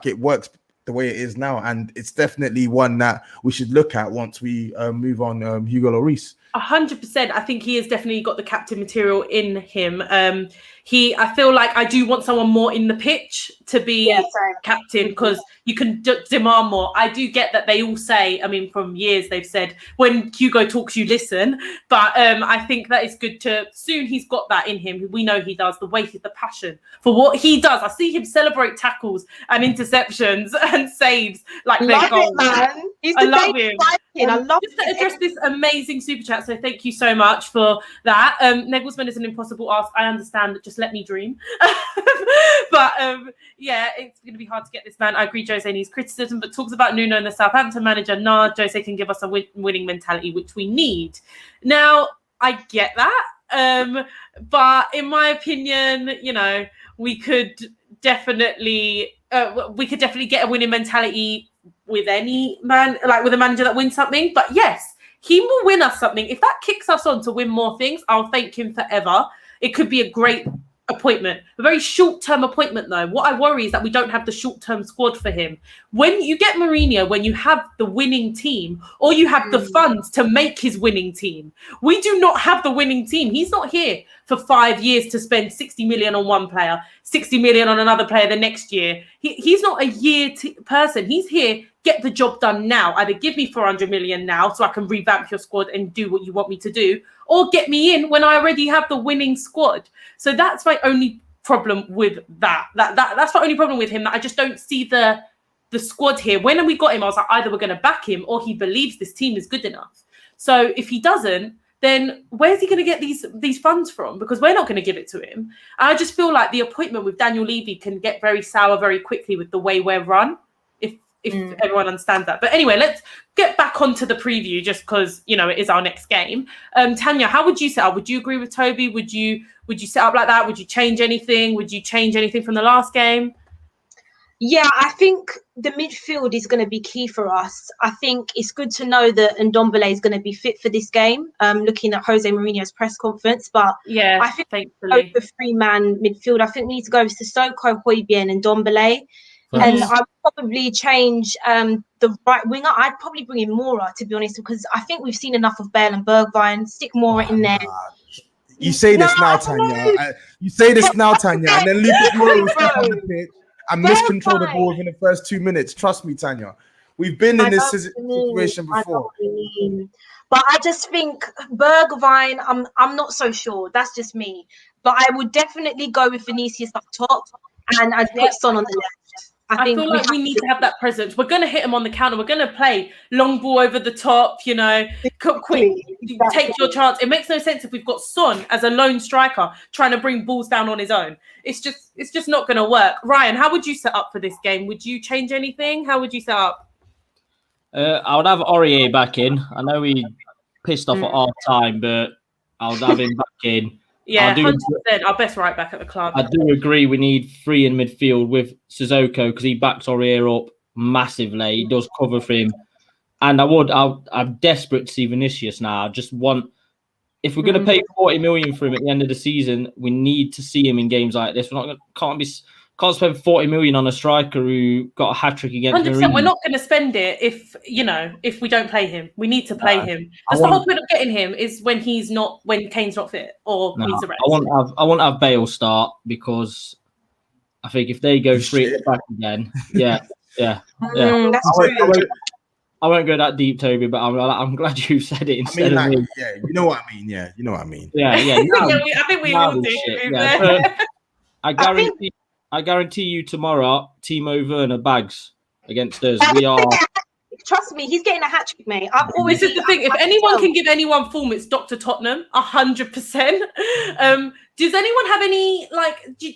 it works the way it is now, and it's definitely one that we should look at once we move on Hugo Lloris. 100%. I think he has definitely got the captain material in him. I feel like I do want someone more in the pitch to be captain because you can demand more. I do get that they all say, I mean, from years they've said, when Hugo talks, you listen. But I think that it's good to, soon he's got that in him. We know he does, the passion for what he does. I see him celebrate tackles and interceptions and saves like their goals. I love him. Just to address this amazing super chat, so thank you so much for that. Nagelsmann is an impossible ask. I understand that. Just let me dream. But it's going to be hard to get this man. I agree, Jose needs criticism, but talks about Nuno and the Southampton manager. Nah, Jose can give us a winning mentality, which we need. Now, I get that, but in my opinion, we could definitely get a winning mentality with any man, like with a manager that wins something. But yes, he will win us something. If that kicks us on to win more things, I'll thank him forever. It could be a great appointment, a very short-term appointment though. What I worry is that we don't have the short-term squad for him. When you get Mourinho, when you have the winning team or you have the funds to make his winning team, we do not have the winning team. He's not here for 5 years to spend 60 million on one player, 60 million on another player the next year. He's not a year person. He's here, get the job done now. Either give me 400 million now so I can revamp your squad and do what you want me to do, or get me in when I already have the winning squad. So that's my only problem with that. That's my only problem with him, that I just don't see the squad here. When we got him, I was like, either we're going to back him or he believes this team is good enough. So if he doesn't, then where's he going to get these funds from? Because we're not going to give it to him. I just feel like the appointment with Daniel Levy can get very sour very quickly with the way we're run, if everyone understands that. But anyway, let's get back onto the preview just because, it is our next game. Tanya, how would you set up? Would you agree with Toby? Would you set up like that? Would you change anything? Would you change anything from the last game? Yeah, I think the midfield is going to be key for us. I think it's good to know that Ndombele is going to be fit for this game, looking at Jose Mourinho's press conference. But yeah, I think thankfully, the three-man midfield, I think we need to go with Sissoko, Højbjerg and Ndombele. And I would probably change the right winger. I'd probably bring in Mora, to be honest, because I think we've seen enough of Bale and Bergwijn. Stick Mora in there. You say this now, Tanya. You say this now, Tanya, and then Lucas Moura will step on the pitch and miscontrol the ball within the first 2 minutes. Trust me, Tanya. We've been in this situation before. But I just think Bergwijn, I'm not so sure. That's just me. But I would definitely go with Vinicius up top, and I'd put Son on the left. I feel like we need to have that presence. We're going to hit him on the counter. We're going to play long ball over the top, quick, take your chance. It makes no sense if we've got Son as a lone striker trying to bring balls down on his own. It's just not going to work. Ryan, how would you set up for this game? Would you change anything? How would you set up? I would have Aurier back in. I know he pissed off at half time, but I would have him back in. Yeah, 100%. Our best right back at the club. I do agree we need three in midfield with Sissoko because he backs Aurier up massively. He does cover for him. And I'm desperate to see Vinicius now. I just want, if we're going to pay 40 million for him at the end of the season, we need to see him in games like this. We're not can't spend 40 million on a striker who got a hat trick against 100%. Mourinho. We're not going to spend it if we don't play him. We need to play him. That's the whole point of getting him, is when Kane's not fit or needs a rest. I want to have Bale start, because I think if they go straight at the back again, yeah. That's true. I won't go that deep, Toby, but I'm glad you said it instead of me. Yeah, you know what I mean. Yeah, you know what I mean. Yeah. Now, I think we will do. I guarantee you tomorrow, Timo Werner bags against us. We are. Trust me, he's getting a hat trick, mate. This is the thing. If anyone can give anyone form, it's Dr. Tottenham, 100%. Does anyone have any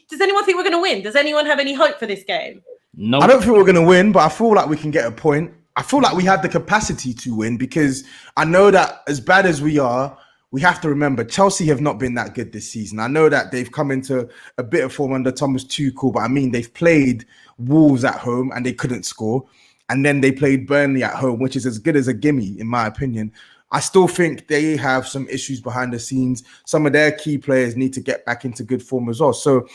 does anyone think we're going to win? Does anyone have any hope for this game? No, I don't think we're going to win, but I feel like we can get a point. I feel like we have the capacity to win, because I know that as bad as we are, we have to remember Chelsea have not been that good this season. I know that they've come into a bit of form under Thomas Tuchel, but I mean, they've played Wolves at home and they couldn't score. And then they played Burnley at home, which is as good as a gimme, in my opinion. I still think they have some issues behind the scenes. Some of their key players need to get back into good form as well. So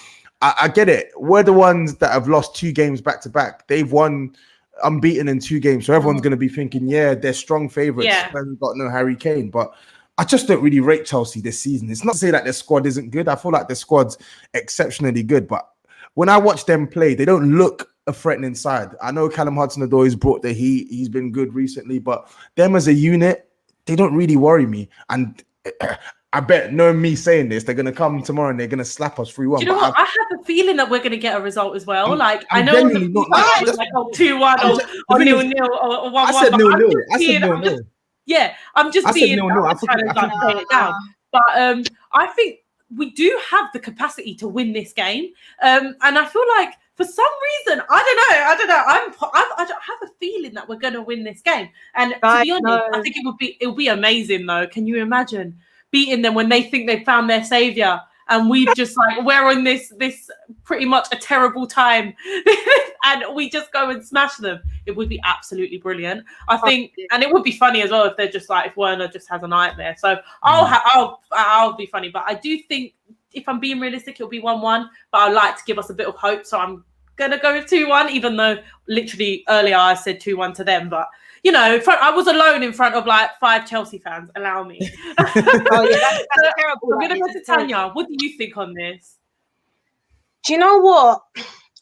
I get it. We're the ones that have lost 2 games back to back. They've won unbeaten in 2 games. So everyone's going to be thinking, they're strong favourites. Yeah. They've got no Harry Kane. But I just don't really rate Chelsea this season. It's not to say that their squad isn't good. I feel like their squad's exceptionally good. But when I watch them play, they don't look a threatening side. I know Callum Hudson-Odoi's brought the heat. He's been good recently. But them as a unit, they don't really worry me. And I bet, knowing me saying this, they're going to come tomorrow and they're going to slap us 3-1. Do you know what? I have a feeling that we're going to get a result as well. I know genuinely not like 2-1 or 0-0 or 1-1. I said 0-0. Yeah, I'm just being trying to play it down. But I think we do have the capacity to win this game. And I feel like for some reason, I don't know. I have a feeling that we're going to win this game. And to be honest, I think it would be amazing though. Can you imagine beating them when they think they've found their savior, and we've just we're on this pretty much a terrible time, and we just go and smash them? It would be absolutely brilliant, I think, and it would be funny as well if they're just if Werner just has a nightmare. So I'll be funny, but I do think, if I'm being realistic, it'll be 1-1. But I'd like to give us a bit of hope, so I'm gonna go with 2-1, even though literally earlier I said 2-1 to them, but. I was alone in front of 5 Chelsea fans. Allow me. That's terrible. I'm going to go to Tanya. What do you think on this? Do you know what?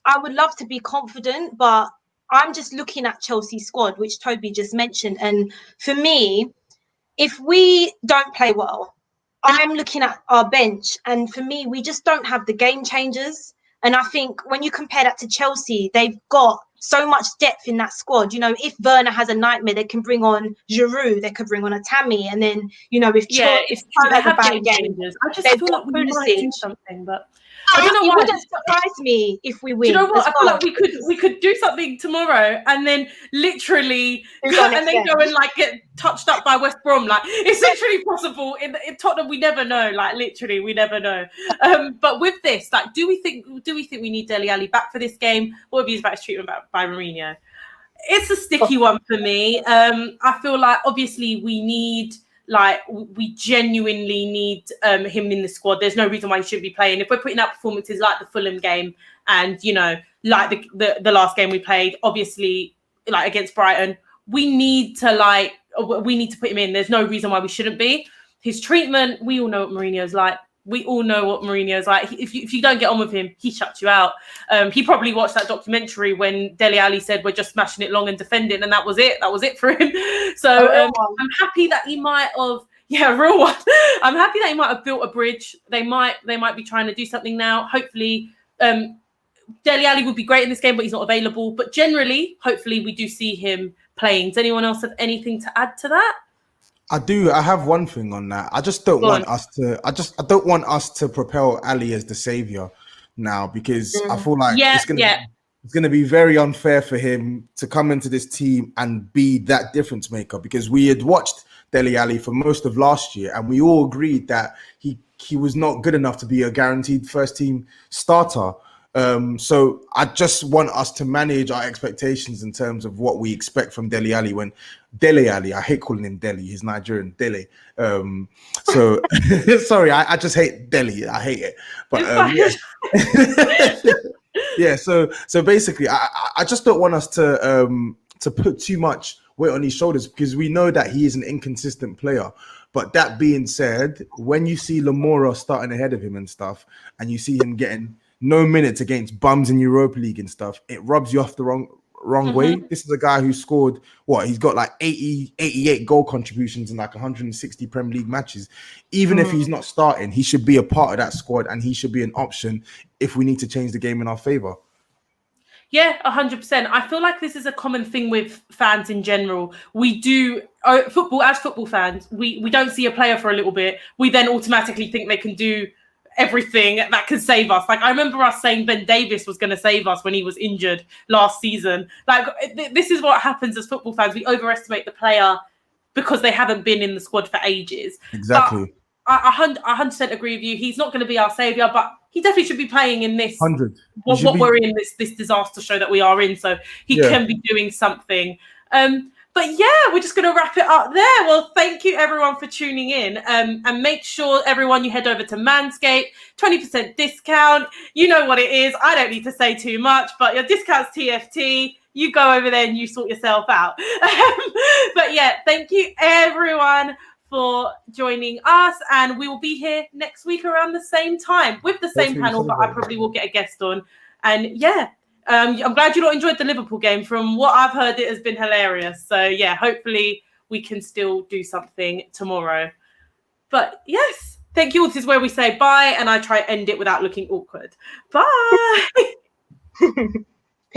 I would love to be confident, but I'm just looking at Chelsea's squad, which Toby just mentioned. And for me, if we don't play well, I'm looking at our bench. And for me, we just don't have the game changers. And I think when you compare that to Chelsea, they've got so much depth in that squad. If Werner has a nightmare, they can bring on Giroud, they could bring on a Tammy, and then if they have game changers, I just feel like we might do something, but I don't know. It wouldn't surprise me if we win. Do you know what? I feel like we could do something tomorrow, and then literally go and get touched up by West Brom. It's literally possible in Tottenham. We never know. Literally, we never know. But with this, do we think we need Dele Alli back for this game? What views about his treatment by Mourinho? It's a sticky one for me. I feel like obviously we genuinely need him in the squad. There's no reason why he shouldn't be playing. If we're putting out performances like the Fulham game and like the last game we played, obviously against Brighton, we need to put him in. There's no reason why we shouldn't be. His treatment, we all know what Mourinho's like. If you don't get on with him, he shuts you out. He probably watched that documentary when Dele Alli said we're just smashing it long and defending, and that was it for him. So I'm happy that he might have, real one. I'm happy that he might have built a bridge. They might be trying to do something now. Hopefully, Dele Alli would be great in this game, but he's not available. But generally, hopefully, we do see him playing. Does anyone else have anything to add to that? I do. I have one thing on that. I just don't want us to. I don't want us to propel Ali as the savior now, because I feel like it's going to be very unfair for him to come into this team and be that difference maker. Because we had watched Dele Alli for most of last year, and we all agreed that he was not good enough to be a guaranteed first team starter. So I just want us to manage our expectations in terms of what we expect from Dele Alli. When Dele Alli, I hate calling him Dele, he's Nigerian, Dele. So sorry, I just hate Dele. I hate it. But yeah. So basically, I just don't want us to put too much weight on his shoulders, because we know that he is an inconsistent player. But that being said, when you see Lamora starting ahead of him and stuff, and you see him getting no minutes against bums in Europa League and stuff, it rubs you off the wrong way. This is a guy who scored he's got like 88 goal contributions in like 160 Premier League matches. Even if he's not starting, he should be a part of that squad, and he should be an option if we need to change the game in our favor. Yeah, 100%. I feel like this is a common thing with fans in general. We do football fans. We don't see a player for a little bit. We then automatically think they can do everything that can save us. Like, I remember us saying Ben Davies was going to save us when he was injured last season. Like, this is what happens as football fans. We overestimate the player because they haven't been in the squad for ages. Exactly. But I 100% agree with you. He's not going to be our saviour, but he definitely should be playing in this. 100. What we're in, this disaster show that we are in. So he can be doing something. But yeah, we're just going to wrap it up there. Well, thank you everyone for tuning in. And make sure everyone, you head over to Manscaped, 20% discount. You know what it is. I don't need to say too much, but your discount's TFT. You go over there and you sort yourself out. But yeah, thank you everyone for joining us, and we will be here next week around the same time with the same panel, but I probably will get a guest on. And yeah, I'm glad you all enjoyed the Liverpool game. From what I've heard, it has been hilarious. So yeah, hopefully we can still do something tomorrow. But yes, thank you all. This is where we say bye, and I try to end it without looking awkward. Bye.